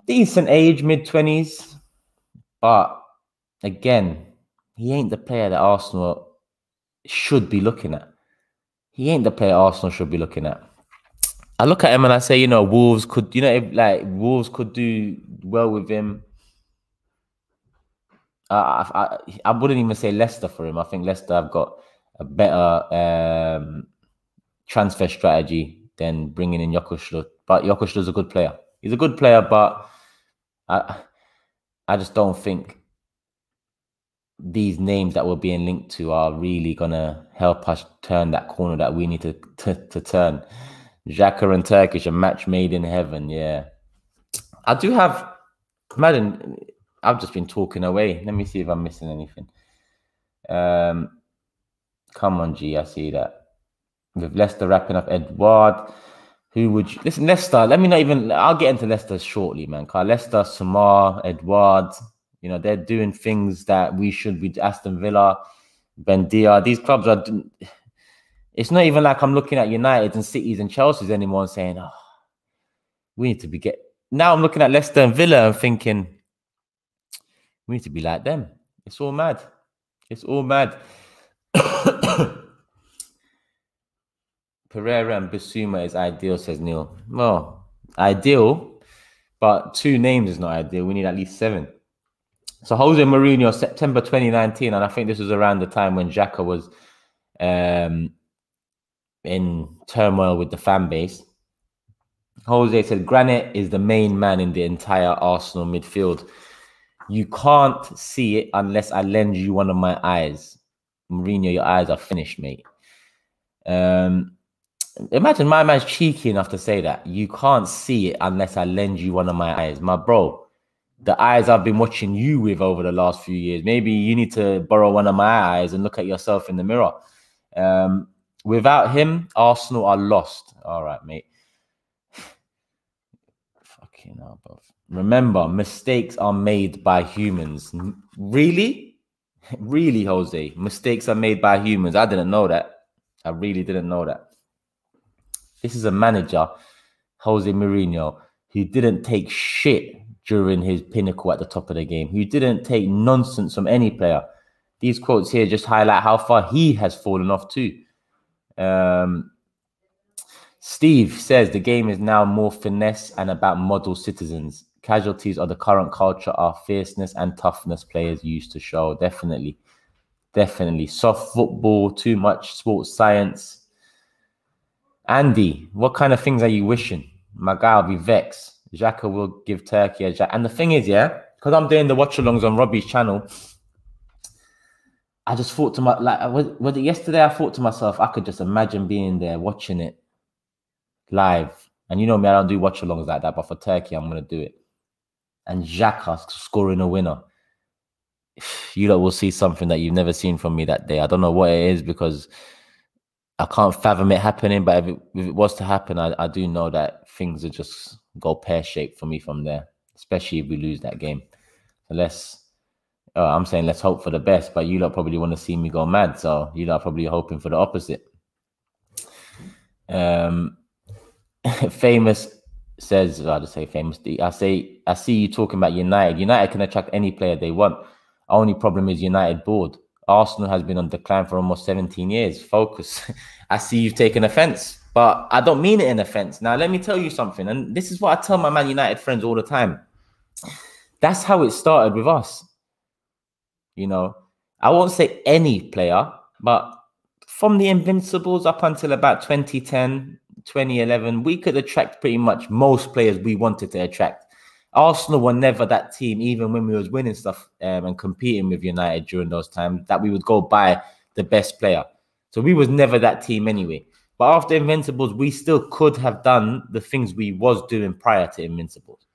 Decent age, mid-20s. But again, he ain't the player that Arsenal should be looking at. He ain't the player Arsenal should be looking at. I look at him and I say, you know, Wolves could do well with him. I wouldn't even say Leicester for him. I think Leicester have got a better transfer strategy than bringing in Yokuşlu. But Yokuşlu's a good player. He's a good player, but I just don't think these names that we're being linked to are really gonna help us turn that corner that we need to turn. Xhaka and Turkish, a match made in heaven. Yeah, I do have. Imagine, I've just been talking away. Let me see if I'm missing anything. Come on, G, I see that. With Leicester wrapping up Edouard, who would you listen? Leicester. Let me not even. I'll get into Leicester shortly, man. Cause Leicester, Samar, Edouard. You know, they're doing things that we should be. Aston Villa, Bendia. These clubs are. It's not even like I'm looking at United and Cities and Chelsea's anymore and saying, "Oh, we need to be get." Now I'm looking at Leicester and Villa and thinking, we need to be like them. It's all mad. It's all mad. Pereira and Bissouma is ideal, says Neil. Well, ideal, but 2 names is not ideal. We need at least 7. So Jose Mourinho, September 2019, and I think this was around the time when Xhaka was in turmoil with the fan base. Jose said, Granit is the main man in the entire Arsenal midfield. You can't see it unless I lend you one of my eyes. Mourinho, your eyes are finished, mate. Imagine my man's cheeky enough to say that. You can't see it unless I lend you one of my eyes. My bro, the eyes I've been watching you with over the last few years, maybe you need to borrow one of my eyes and look at yourself in the mirror. Without him, Arsenal are lost. All right, mate. Fucking hell, bro. Remember, mistakes are made by humans. Really? Really, Jose? Mistakes are made by humans. I didn't know that. I really didn't know that. This is a manager, Jose Mourinho, who didn't take shit during his pinnacle at the top of the game, who didn't take nonsense from any player. These quotes here just highlight how far he has fallen off too. Steve says the game is now more finesse and about model citizens. Casualties of the current culture are fierceness and toughness players used to show. Definitely. Definitely. Soft football, too much sports science. Andy, what kind of things are you wishing? My guy will be vexed. Xhaka will give Turkey a jack. And the thing is, yeah, because I'm doing the watch-alongs on Robbie's channel, I just thought to my, like, was it yesterday? I thought to myself, I could just imagine being there, watching it live. And you know me, I don't do watch-alongs like that, but for Turkey, I'm going to do it. And Xhaka scoring a winner. You lot will see something that you've never seen from me that day. I don't know what it is because I can't fathom it happening, but if it was to happen, I do know that things will just go pear-shaped for me from there, especially if we lose that game. So I'm saying let's hope for the best, but you lot probably want to see me go mad, so you lot are probably hoping for the opposite. Famous says, I'll just say famous. I see you talking about United. United can attract any player they want. Only problem is United board. Arsenal has been on decline for almost 17 years. Focus. I see you've taken offense, but I don't mean it in offense. Now, let me tell you something. And this is what I tell my Man United friends all the time. That's how it started with us. You know, I won't say any player, but from the Invincibles up until about 2010, 2011, we could attract pretty much most players we wanted to attract. Arsenal were never that team, even when we was winning stuff and competing with United during those times, that we would go buy the best player. So we was never that team anyway. But after Invincibles, we still could have done the things we was doing prior to Invincibles.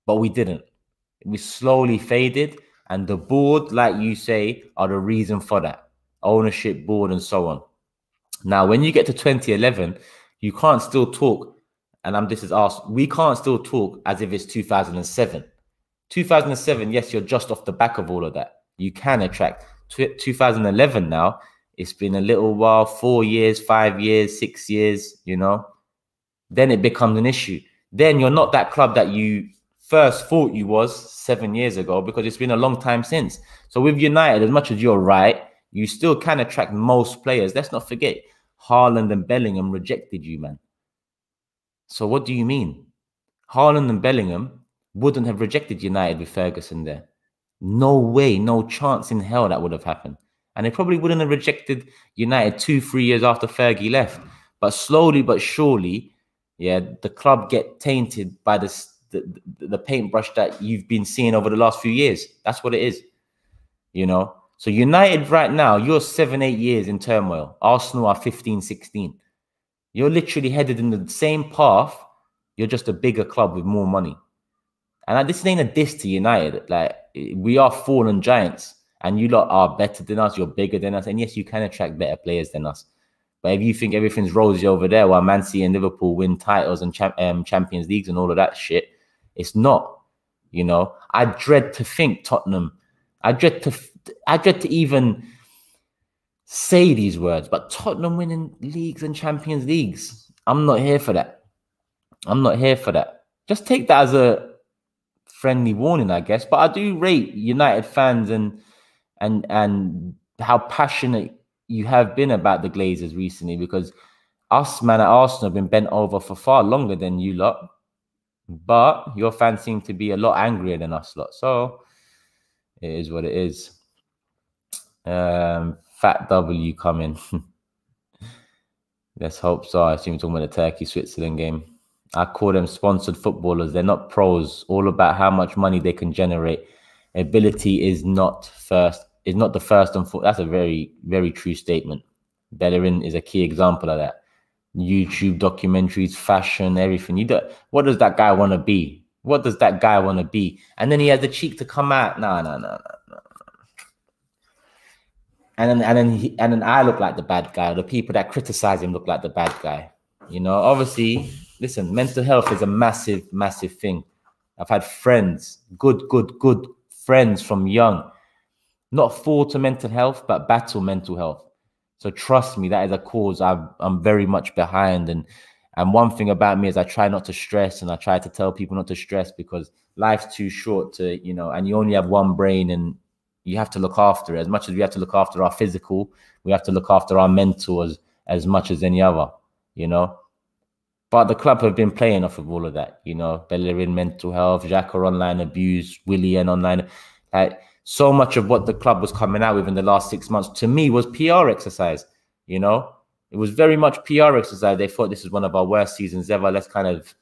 But we didn't. We slowly faded. And the board, like you say, are the reason for that. Ownership, board, and so on. Now, when you get to 2011, you can't still talk. And this is asked, we can't still talk as if it's 2007. 2007, yes, you're just off the back of all of that. You can attract. 2011 now, it's been a little while, 4 years, 5 years, 6 years, you know. Then it becomes an issue. Then you're not that club that you first thought you was 7 years ago because it's been a long time since. So with United, as much as you're right, you still can attract most players. Let's not forget, Haaland and Bellingham rejected you, man. So what do you mean? Haaland and Bellingham wouldn't have rejected United with Ferguson there. No way, no chance in hell that would have happened. And they probably wouldn't have rejected United 2-3 years after Fergie left. But slowly but surely, yeah, the club get tainted by the paintbrush that you've been seeing over the last few years. That's what it is, you know. So United right now, you're 7-8 years in turmoil. Arsenal are 15-16. You're literally headed in the same path. You're just a bigger club with more money. And this ain't a diss to United. Like, we are fallen giants. And you lot are better than us. You're bigger than us. And yes, you can attract better players than us. But if you think everything's rosy over there while Man City and Liverpool win titles and Champions Leagues and all of that shit, it's not. You know, I dread to think Tottenham. I dread to even say these words, but Tottenham winning leagues and Champions Leagues, I'm not here for that. I'm not here for that. Just take that as a friendly warning, I guess. But I do rate United fans and how passionate you have been about the Glazers recently, because us, man, at Arsenal have been bent over for far longer than you lot. But your fans seem to be a lot angrier than us lot. So it is what it is. Fat W coming. Let's hope so. I assume you're talking about the Turkey-Switzerland game. I call them sponsored footballers. They're not pros. All about how much money they can generate. Ability is not the first and foremost. That's a very, very true statement. Bellerin is a key example of that. YouTube documentaries, fashion, everything. What does that guy want to be? What does that guy want to be? And then he has the cheek to come out. No. And then I look like the bad guy. The people that criticize him look like the bad guy. You know, obviously, listen, mental health is a massive, massive thing. I've had friends, good friends from young, not fall to mental health, but battle mental health. So trust me, that is a cause I'm very much behind. And one thing about me is I try not to stress, and I try to tell people not to stress, because life's too short to, you know, and you only have one brain, and you have to look after it. As much as we have to look after our physical, we have to look after our mental as much as any other, you know. But the club have been playing off of all of that, you know. Bellerin mental health, Xhaka online abuse, Willian online. Like, so much of what the club was coming out with in the last 6 months, to me, was PR exercise, you know. It was very much PR exercise. They thought this is one of our worst seasons ever. Let's kind of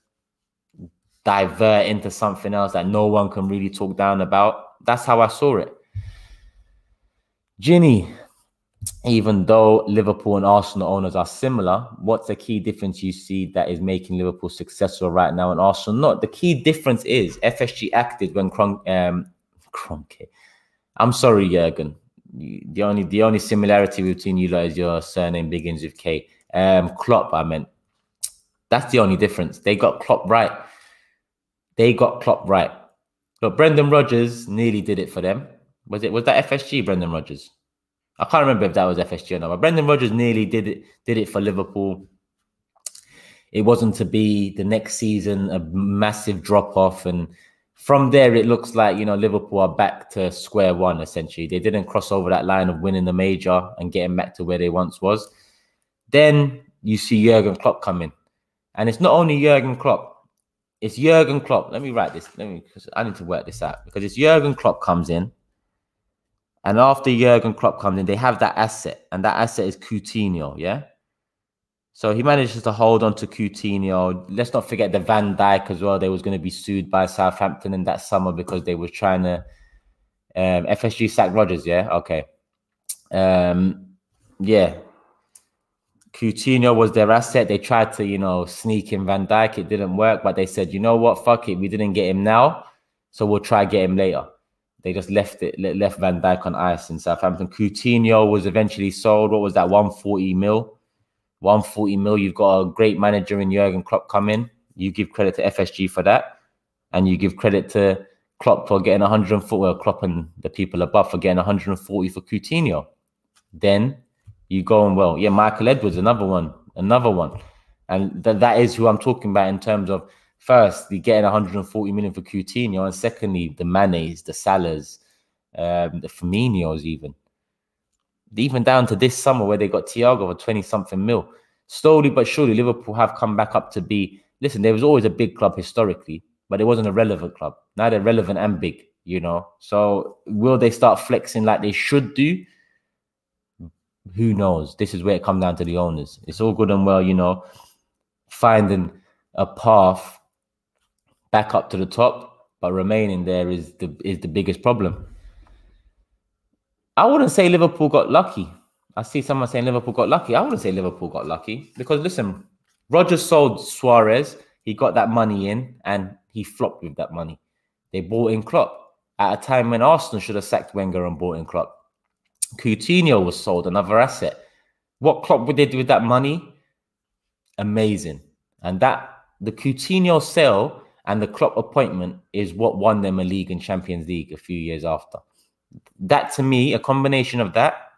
divert into something else that no one can really talk down about. That's how I saw it. Ginny, even though Liverpool and Arsenal owners are similar, what's the key difference you see that is making Liverpool successful right now and Arsenal not? The key difference is FSG acted when Kroenke. I'm sorry, Jurgen. The only similarity between you lot is your surname begins with K. Klopp, I meant. That's the only difference. They got Klopp right. Look, Brendan Rodgers nearly did it for them. Was that FSG, Brendan Rodgers? I can't remember if that was FSG or not, but Brendan Rodgers nearly did it for Liverpool. It wasn't to be the next season, a massive drop-off. And from there, it looks like, you know, Liverpool are back to square one, essentially. They didn't cross over that line of winning the major and getting back to where they once was. Then you see Jurgen Klopp come in. And it's not only Jurgen Klopp. It's Jurgen Klopp. Let me write this. Because I need to work this out. Because it's Jurgen Klopp comes in. And after Jurgen Klopp comes in, they have that asset. And that asset is Coutinho, yeah? So he manages to hold on to Coutinho. Let's not forget the Van Dijk as well. They was going to be sued by Southampton in that summer because they was trying to... FSG sacked Rodgers, yeah? Okay. Yeah. Coutinho was their asset. They tried to, you know, sneak in Van Dijk. It didn't work. But they said, you know what? Fuck it. We didn't get him now. So we'll try get him later. They just left Van Dijk on ice in Southampton. Coutinho was eventually sold. What was that? 140 mil. 140 mil. You've got a great manager in Jurgen Klopp come in. You give credit to FSG for that. And you give credit to Klopp for getting 140. Well, Klopp and the people above for getting 140 for Coutinho. Then you go and, well, yeah, Michael Edwards, another one. And that is who I'm talking about in terms of, first, the getting 140 million for Coutinho, and secondly, the Manes, the Salahs, the Firminos even down to this summer where they got Thiago for 20-something mil. Slowly but surely, Liverpool have come back up to be, listen, there was always a big club historically, but it wasn't a relevant club. Now they're relevant and big, you know. So will they start flexing like they should do? Who knows? This is where it comes down to the owners. It's all good and well, you know, finding a path back up to the top, but remaining there is the biggest problem. I wouldn't say Liverpool got lucky. I see someone saying Liverpool got lucky. I wouldn't say Liverpool got lucky because, listen, Rodgers sold Suarez. He got that money in and he flopped with that money. They bought in Klopp at a time when Arsenal should have sacked Wenger and bought in Klopp. Coutinho was sold, another asset. What Klopp would they do with that money? Amazing. And that the Coutinho sale and the Klopp appointment is what won them a league and Champions League a few years after. That, to me, a combination of that,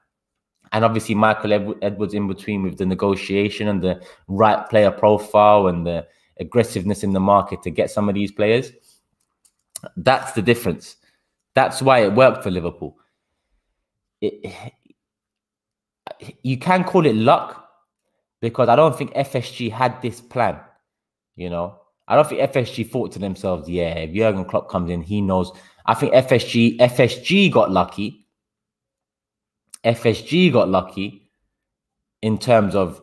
and obviously Michael Edwards in between with the negotiation and the right player profile and the aggressiveness in the market to get some of these players, that's the difference. That's why it worked for Liverpool. You can call it luck because I don't think FSG had this plan, you know. I don't think FSG thought to themselves, yeah, if Jurgen Klopp comes in, he knows. I think FSG got lucky. FSG got lucky in terms of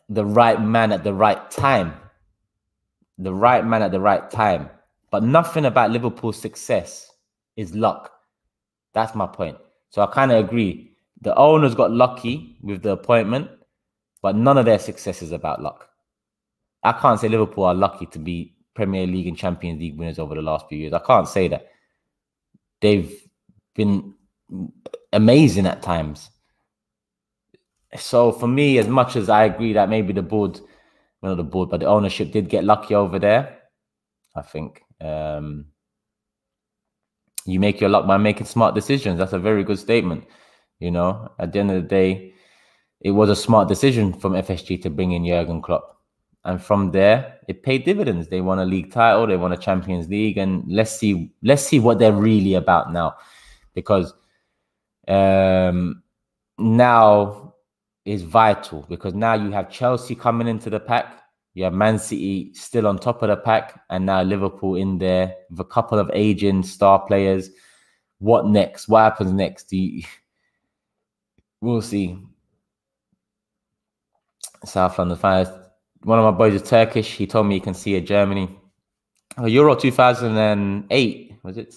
the right man at the right time. The right man at the right time. But nothing about Liverpool's success is luck. That's my point. So I kind of agree. The owners got lucky with the appointment, but none of their success is about luck. I can't say Liverpool are lucky to be Premier League and Champions League winners over the last few years. I can't say that. They've been amazing at times. So for me, as much as I agree that maybe the board, well, not the board, but the ownership did get lucky over there, I think you make your luck by making smart decisions. That's a very good statement. You know, at the end of the day, it was a smart decision from FSG to bring in Jurgen Klopp. And from there, it paid dividends. They won a league title, they won a Champions League, and let's see what they're really about now. Because now is vital, because now you have Chelsea coming into the pack, you have Man City still on top of the pack, and now Liverpool in there with a couple of aging star players. What next? What happens next? We'll see. South London fans. One of my boys is Turkish. He told me he can see a Germany. Euro 2008, was it?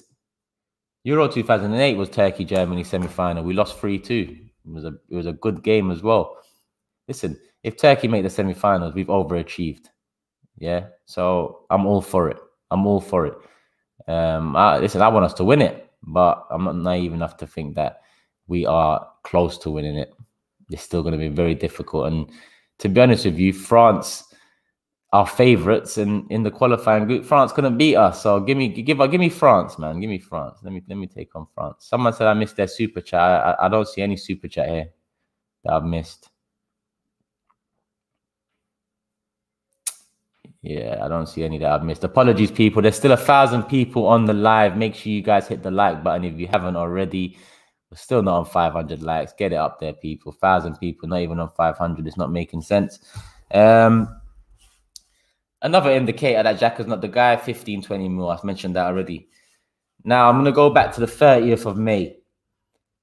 Euro 2008 was Turkey-Germany semi-final. We lost 3-2. It was a good game as well. Listen, if Turkey make the semi-finals, we've overachieved. Yeah, so I'm all for it. I'm all for it. Listen, I want us to win it, but I'm not naive enough to think that we are close to winning it. It's still going to be very difficult. And to be honest with you, France are favourites, and in the qualifying group, France couldn't beat us. So give me France, man. Give me France. Let me take on France. Someone said I missed their super chat. I don't see any super chat here that I've missed. Yeah, I don't see any that I've missed. Apologies, people. There's still 1,000 people on the live. Make sure you guys hit the like button if you haven't already. We're still not on 500 likes. Get it up there, people. 1,000 people, not even on 500. It's not making sense. Another indicator that Xhaka's not the guy, 15, 20 mil. I've mentioned that already. Now, I'm going to go back to the 30th of May.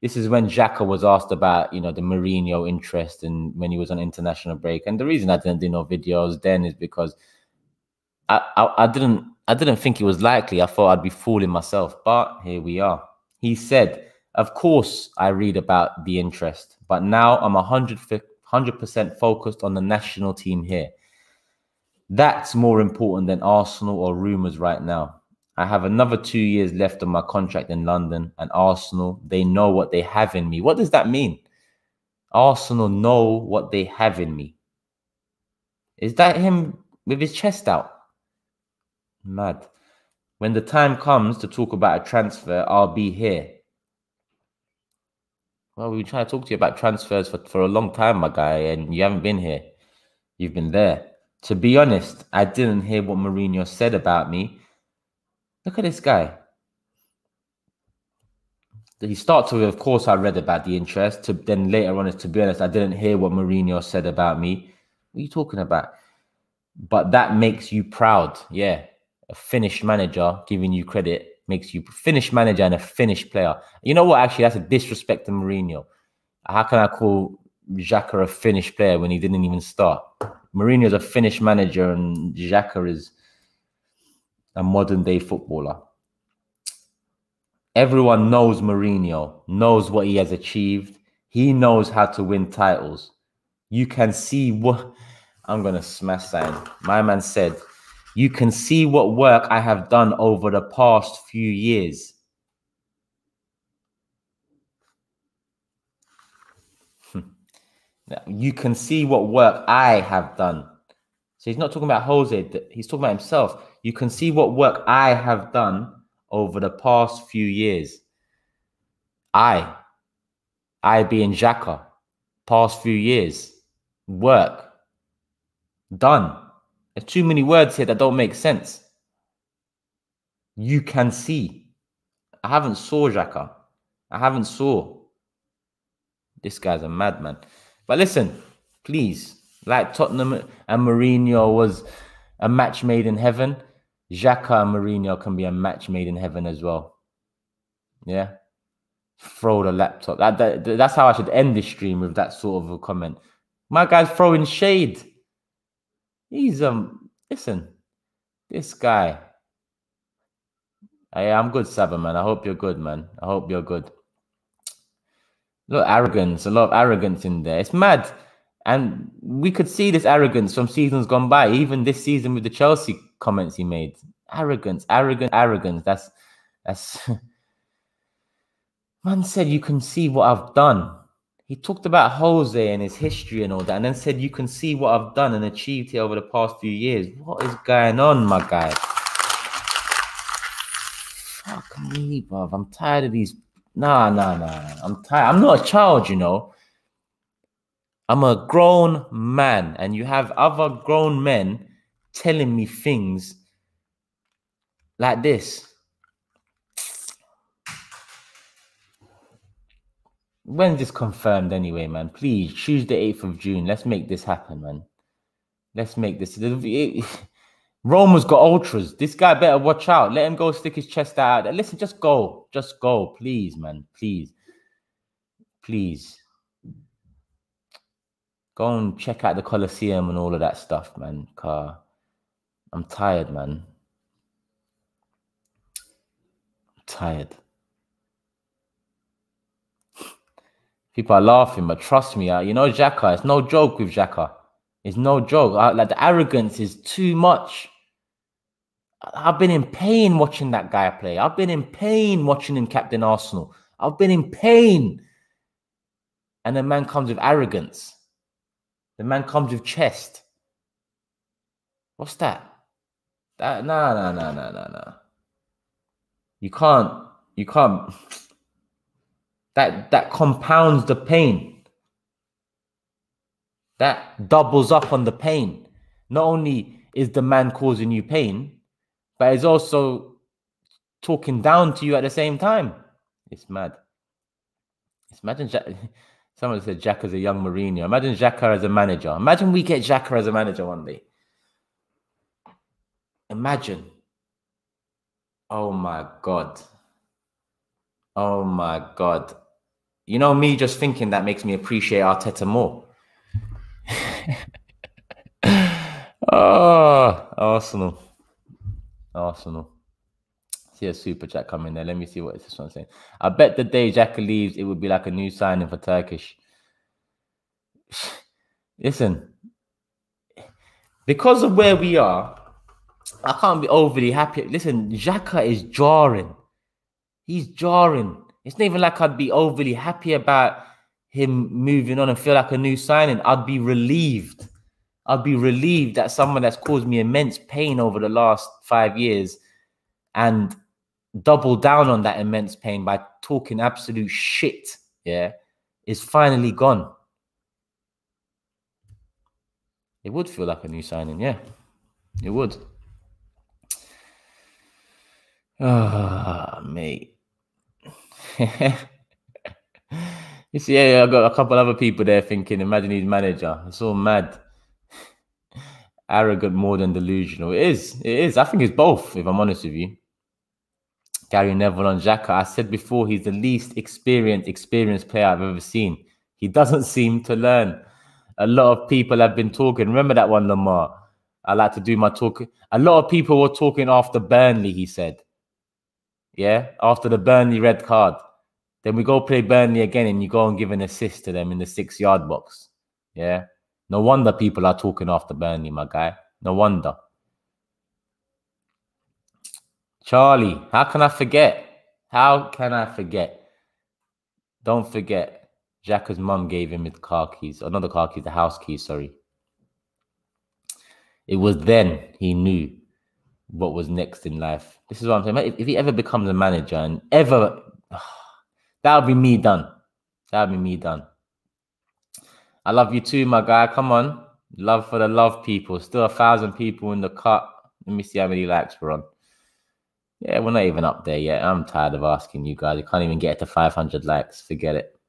This is when Xhaka was asked about, the Mourinho interest and when he was on international break. And the reason I didn't do no videos then is because I didn't think it was likely. I thought I'd be fooling myself. But here we are. He said, of course, I read about the interest, but now I'm 100% focused on the national team here. That's more important than Arsenal or rumours right now. I have another 2 years left on my contract in London, and Arsenal, they know what they have in me. What does that mean? Arsenal know what they have in me. Is that him with his chest out? Mad. When the time comes to talk about a transfer, I'll be here. Well, we've been trying to talk to you about transfers for a long time, my guy, and you haven't been here. You've been there. To be honest, I didn't hear what Mourinho said about me. Look at this guy. He starts with, of course, I read about the interest. Then later on, to be honest, I didn't hear what Mourinho said about me. What are you talking about? But that makes you proud. Yeah. A Finnish manager giving you credit makes you a Finnish manager and a Finnish player. You know what? Actually, that's a disrespect to Mourinho. How can I call Xhaka a Finnish player when he didn't even start? Mourinho's a Finnish manager and Xhaka is a modern-day footballer. Everyone knows Mourinho, knows what he has achieved. He knows how to win titles. You can see what... I'm going to smash that. My man said, you can see what work I have done over the past few years. You can see what work I have done. So he's not talking about Jose. He's talking about himself. You can see what work I have done over the past few years. I being Xhaka, past few years, work, done. There's too many words here that don't make sense. You can see. I haven't saw Xhaka. I haven't saw. This guy's a madman. But listen, please, like Tottenham and Mourinho was a match made in heaven, Xhaka and Mourinho can be a match made in heaven as well. Yeah? Throw the laptop. That's how I should end this stream, with that sort of a comment. My guy's throwing shade. He's, listen, this guy. Hey, I'm good, Saba, man. I hope you're good, man. I hope you're good. Look, arrogance, a lot of arrogance in there. It's mad. And we could see this arrogance from seasons gone by, even this season with the Chelsea comments he made. Arrogance, arrogance, arrogance. That's man said you can see what I've done. He talked about Jose and his history and all that, and then said you can see what I've done and achieved here over the past few years. What is going on, my guy? Fuck me, bruv. I'm tired of these. Nah. I'm tired. I'm not a child, you know. I'm a grown man, and you have other grown men telling me things like this. When's this confirmed anyway, man? Please, Tuesday, 8th of June. Let's make this happen, man. Let's make this. Roma's got ultras. This guy better watch out. Let him go stick his chest out. Listen, just go. Just go. Please, man. Please. Please. Go and check out the Colosseum and all of that stuff, man. I'm tired, man. I'm tired. People are laughing, but trust me, you know Xhaka. It's no joke with Xhaka. It's no joke. Like the arrogance is too much. I've been in pain watching that guy play. I've been in pain watching him captain Arsenal. I've been in pain. And the man comes with arrogance. The man comes with chest. What's that? No. You can't. That compounds the pain. That doubles up on the pain. Not only is the man causing you pain, but he's also talking down to you at the same time. It's mad. Imagine someone said Xhaka's a young Mourinho. Imagine Xhaka as a manager. Imagine we get Xhaka as a manager one day. Imagine. Oh my God. Oh my God. You know, me just thinking that makes me appreciate Arteta more. Oh, Arsenal. See a super chat coming there. Let me see what this one's saying. I bet the day Xhaka leaves, it would be like a new signing for Turkish. Listen, because of where we are, I can't be overly happy. Listen, Xhaka is jarring. He's jarring. It's not even like I'd be overly happy about him moving on and feel like a new signing. I'd be relieved. I'd be relieved that someone that's caused me immense pain over the last 5 years and double down on that immense pain by talking absolute shit, yeah, is finally gone. It would feel like a new signing, yeah. It would. Ah, mate. You see, yeah, I got a couple other people there thinking, imagine he's manager. It's all mad. Arrogant more than delusional. It is. I think it's both, if I'm honest with you. Gary Neville on Xhaka. I said before, he's the least experienced player I've ever seen. He doesn't seem to learn. A lot of people have been talking. Remember that one, Lamar? I like to do my talking. A lot of people were talking after Burnley, he said. Yeah, after the Burnley red card. Then we go play Burnley again and you go and give an assist to them in the 6-yard box. Yeah. No wonder people are talking after Burnley, my guy. No wonder. Charlie, how can I forget? How can I forget? Don't forget. Xhaka's mum gave him his car keys. Or not the car keys, the house keys, sorry. It was then he knew what was next in life. This is what I'm saying. If he ever becomes a manager and ever... that would be me done. That would be me done. I love you too, my guy. Come on. Love for the love people. Still 1,000 people in the cut. Let me see how many likes we're on. Yeah, we're not even up there yet. I'm tired of asking you guys. You can't even get to 500 likes. Forget it.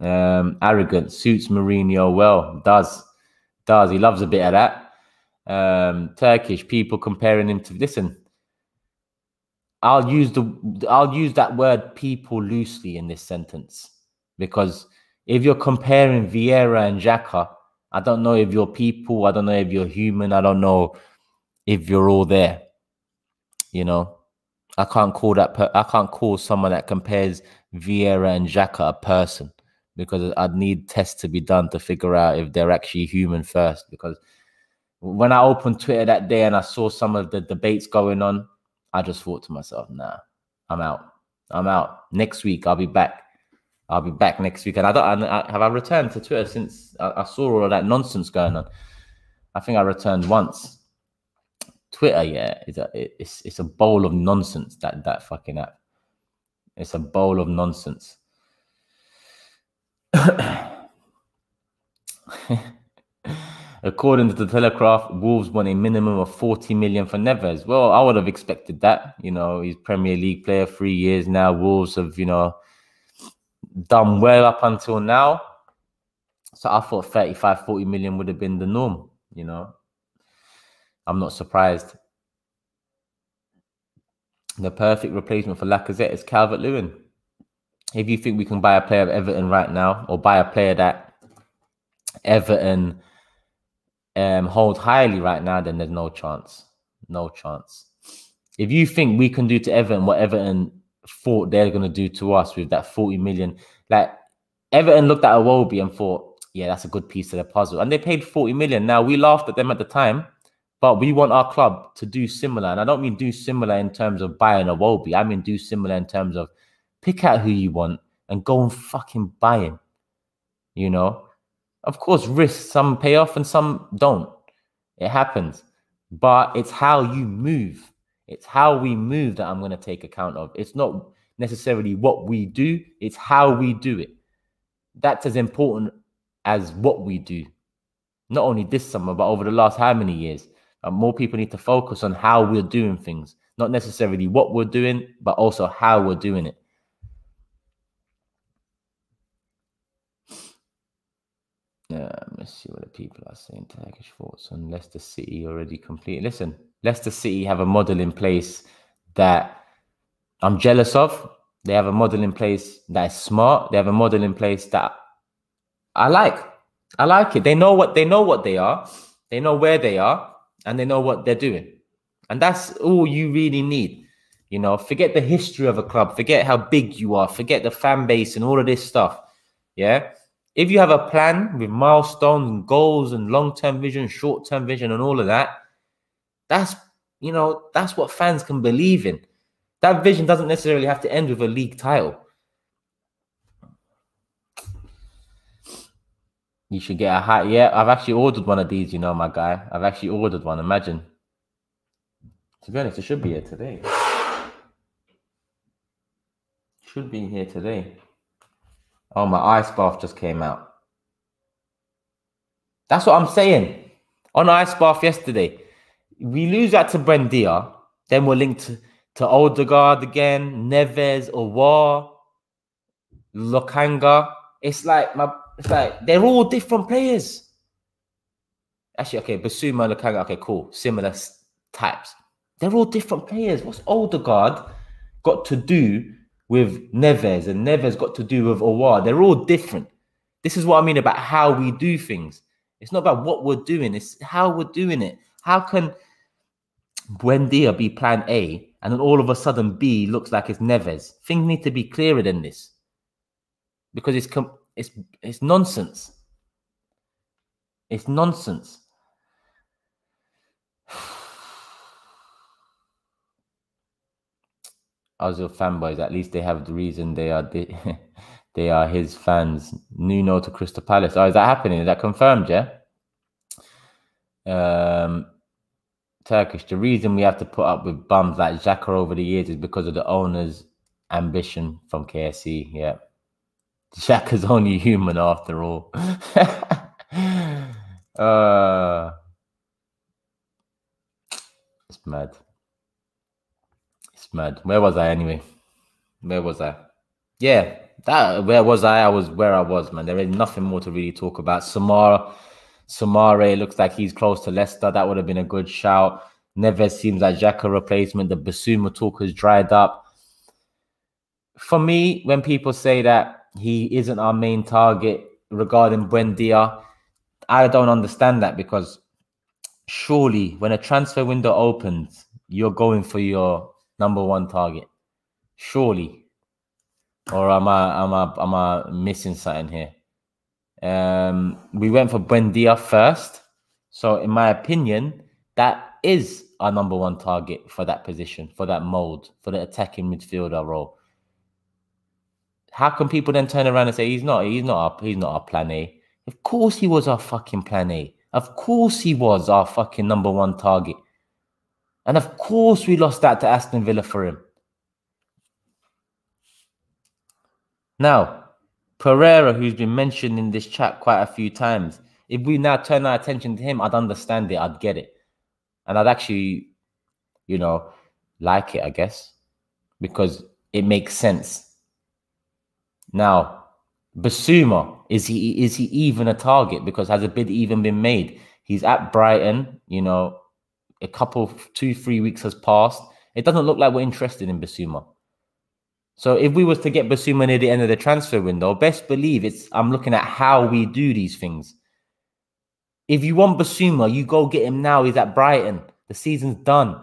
Arrogant suits Mourinho well. Does. He loves a bit of that. Turkish people comparing him to... Listen, I'll use that word people loosely in this sentence, because if you're comparing Vieira and Xhaka, I don't know if you're people, I don't know if you're human, I don't know if you're all there. You know, I can't call someone that compares Vieira and Xhaka a person, because I'd need tests to be done to figure out if they're actually human first. Because when I opened Twitter that day and I saw some of the debates going on, I just thought to myself, nah, I'm out. I'm out. Next week, I'll be back. I'll be back next week. And have I returned to Twitter since I saw all of that nonsense going on? I think I returned once. Twitter, yeah, it's a bowl of nonsense, that fucking app. It's a bowl of nonsense. According to the Telegraph, Wolves want a minimum of 40 million for Neves. Well, I would have expected that. You know, he's Premier League player, 3 years now. Wolves have, you know, done well up until now. So I thought 35, 40 million would have been the norm, you know. I'm not surprised. The perfect replacement for Lacazette is Calvert-Lewin. If you think we can buy a player of Everton right now, or buy a player that Everton hold highly right now, then there's no chance. No chance. If you think we can do to Everton what Everton thought they're going to do to us with that 40 million, like Everton looked at Iwobi and thought, yeah, that's a good piece of the puzzle. And they paid 40 million. Now, we laughed at them at the time, but we want our club to do similar. And I don't mean do similar in terms of buying Iwobi. I mean do similar in terms of pick out who you want and go and fucking buy him. You know? Of course, risks, some pay off and some don't. It happens. But it's how you move. It's how we move that I'm going to take account of. It's not necessarily what we do. It's how we do it. That's as important as what we do. Not only this summer, but over the last how many years. More people need to focus on how we're doing things. Not necessarily what we're doing, but also how we're doing it. Let's see what the people are saying. Turkish thoughts on Leicester City already complete. Listen, Leicester City have a model in place that I'm jealous of. They have a model in place that is smart. They have a model in place that I like. I like it. They know what they are. They know where they are, and they know what they're doing. And that's all you really need. You know, forget the history of a club. Forget how big you are. Forget the fan base and all of this stuff. Yeah. If you have a plan with milestones and goals and long-term vision, short-term vision and all of that, that's what fans can believe in. That vision doesn't necessarily have to end with a league title. You should get a hat. Yeah, I've actually ordered one of these, you know, my guy. I've actually ordered one. Imagine. To be honest, it should be here today. Should be here today. Oh, my ice bath just came out. That's what I'm saying. On ice bath yesterday, we lose that to Buendia. Then we're linked to Odegaard again, Neves, Aouar, Lokanga. It's like they're all different players. Actually, okay, Basuma, Lokanga, okay, cool. Similar types. They're all different players. What's Odegaard got to do with Neves, and Neves got to do with Aouar? They're all different. This is what I mean about how we do things. It's not about what we're doing. It's how we're doing it. How can Buendia be plan A and then all of a sudden B looks like it's Neves? Things need to be clearer than this. Because it's nonsense. It's nonsense. Ozil fanboys, at least they have the reason they are his fans. Nuno to Crystal Palace. Oh, is that happening? Is that confirmed, yeah? Turkish, the reason we have to put up with bums like Xhaka over the years is because of the owner's ambition from KSE. Yeah. Xhaka's only human after all. It's mad. It's mad. Where was I anyway? Where was I? Yeah, where was I? I was where I was, man. There is nothing more to really talk about. Samare looks like he's close to Leicester. That would have been a good shout. Neves seems like Xhaka replacement. The Basuma talk has dried up. For me, when people say that he isn't our main target regarding Buendia, I don't understand that, because surely when a transfer window opens, you're going for your number one target. Surely. Or am I missing something here? We went for Buendia first. So in my opinion, that is our number one target for that position, for that mold, for the attacking midfielder role. How can people then turn around and say he's not our plan A? Of course he was our fucking plan A. Of course he was our fucking number one target. And of course we lost that to Aston Villa for him. Now, Pereira, who's been mentioned in this chat quite a few times, if we now turn our attention to him, I'd understand it, I'd get it. And I'd actually, like it, I guess, because it makes sense. Now, Basuma, is he even a target? Because has a bid even been made? He's at Brighton, a couple, 2-3 weeks has passed. It doesn't look like we're interested in Basuma. So if we was to get Basuma near the end of the transfer window, best believe I'm looking at how we do these things. If you want Basuma, you go get him now. He's at Brighton. The season's done.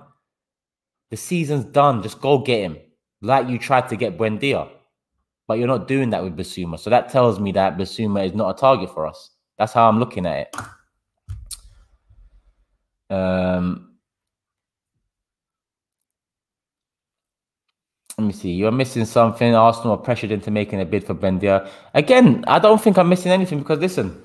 The season's done. Just go get him. Like you tried to get Buendia. But you're not doing that with Basuma. So that tells me that Basuma is not a target for us. That's how I'm looking at it. Let me see. You're missing something. Arsenal are pressured into making a bid for Buendia. Again, I don't think I'm missing anything because listen.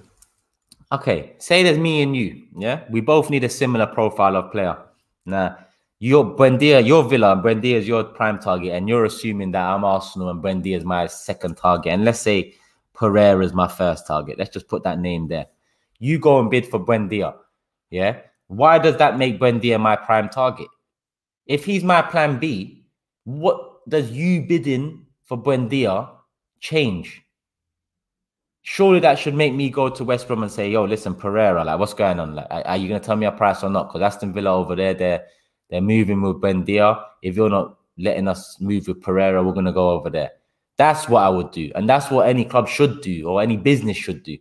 Okay, say there's me and you. Yeah, we both need a similar profile of player. Now, you're Buendia, you're Villa, and Buendia is your prime target, and you're assuming that I'm Arsenal and Buendia is my second target. And let's say Pereira is my first target. Let's just put that name there. You go and bid for Buendia. Yeah. Why does that make Buendia my prime target? If he's my plan B, what does you bidding for Buendia change? Surely that should make me go to West Brom and say, yo, listen, Pereira, like, what's going on? Like, are you going to tell me a price or not? Because Aston Villa over there, they're moving with Buendia. If you're not letting us move with Pereira, we're going to go over there. That's what I would do. And that's what any club should do or any business should do.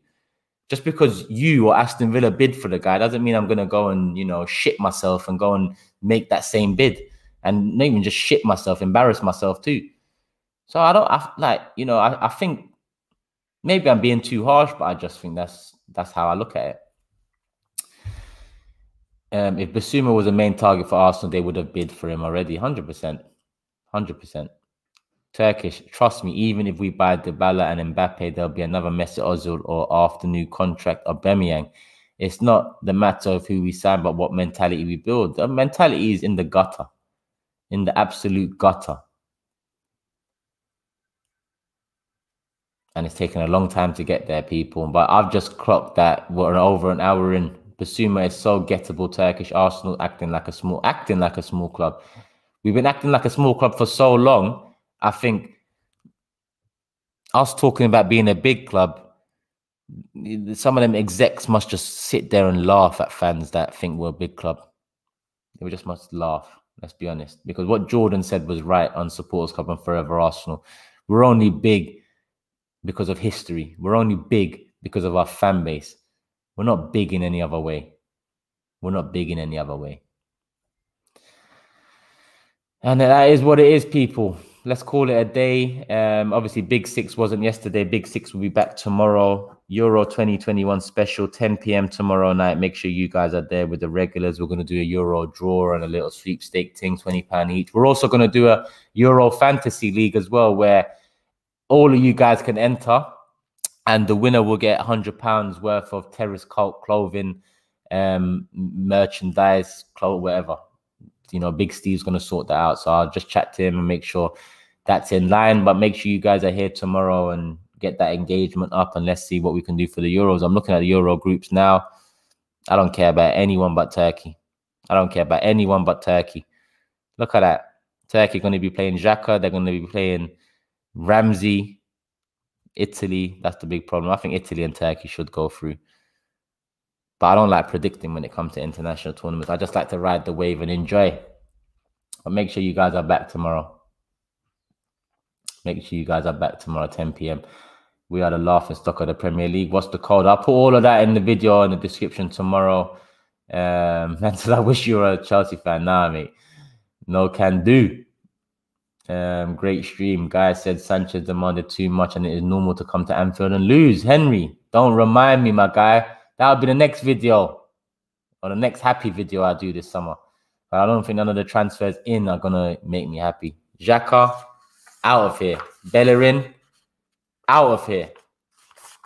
Just because you or Aston Villa bid for the guy doesn't mean I'm going to go and, shit myself and go and make that same bid. And not even just shit myself, embarrass myself too. So I think maybe I'm being too harsh, but I just think that's how I look at it. If Basuma was a main target for Arsenal, they would have bid for him already. 100%. 100%. Turkish, trust me, even if we buy Dybala and Mbappe, there'll be another Mesut Ozil or after new contract Aubameyang. It's not the matter of who we sign, but what mentality we build. The mentality is in the gutter. In the absolute gutter. And it's taken a long time to get there, people. But I've just clocked that we're over an hour in. Basuma is so gettable. Turkish Arsenal acting like a small club. We've been acting like a small club for so long. I think us talking about being a big club, some of them execs must just sit there and laugh at fans that think we're a big club. They just must laugh. Let's be honest. Because what Jordan said was right on Supporters Club and Forever Arsenal. We're only big because of history. We're only big because of our fan base. We're not big in any other way. We're not big in any other way. And that is what it is, people. Let's call it a day. Obviously, Big Six wasn't yesterday. Big Six will be back tomorrow. Euro 2021 special, 10 p.m. tomorrow night. Make sure you guys are there with the regulars. We're going to do a Euro draw and a little sweepstake thing, £20 each. We're also going to do a Euro Fantasy League as well, where all of you guys can enter. And the winner will get £100 worth of Terrace Cult clothing, merchandise, whatever. Big Steve's going to sort that out. So I'll just chat to him and make sure that's in line. But make sure you guys are here tomorrow and get that engagement up. And let's see what we can do for the Euros. I'm looking at the Euro groups now. I don't care about anyone but Turkey. I don't care about anyone but Turkey. Look at that. Turkey going to be playing Xhaka. They're going to be playing Ramsey. Italy, that's the big problem. I think Italy and Turkey should go through. But I don't like predicting when it comes to international tournaments. I just like to ride the wave and enjoy. But make sure you guys are back tomorrow. Make sure you guys are back tomorrow, 10 p.m. We are the laughing stock of the Premier League. What's the code? I'll put all of that in the video in the description tomorrow. And so I wish you were a Chelsea fan. Nah, mate. No can do. Great stream. Guy said Sanchez demanded too much and it is normal to come to Anfield and lose. Henry, don't remind me, my guy. That'll be the next video or the next happy video I do this summer. But I don't think none of the transfers in are going to make me happy. Xhaka, out of here. Bellerin, out of here.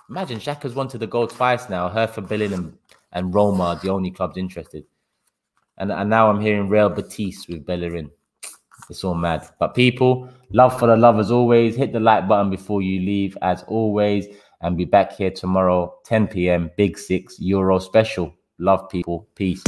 Imagine Xhaka's wanted to go twice now. Hertha Berlin and Roma are the only clubs interested. And now I'm hearing Real Betis with Bellerin. It's all mad. But people, love for the love as always. Hit the like button before you leave as always. And be back here tomorrow, 10 p.m. Big 6 Euro special. Love people. Peace.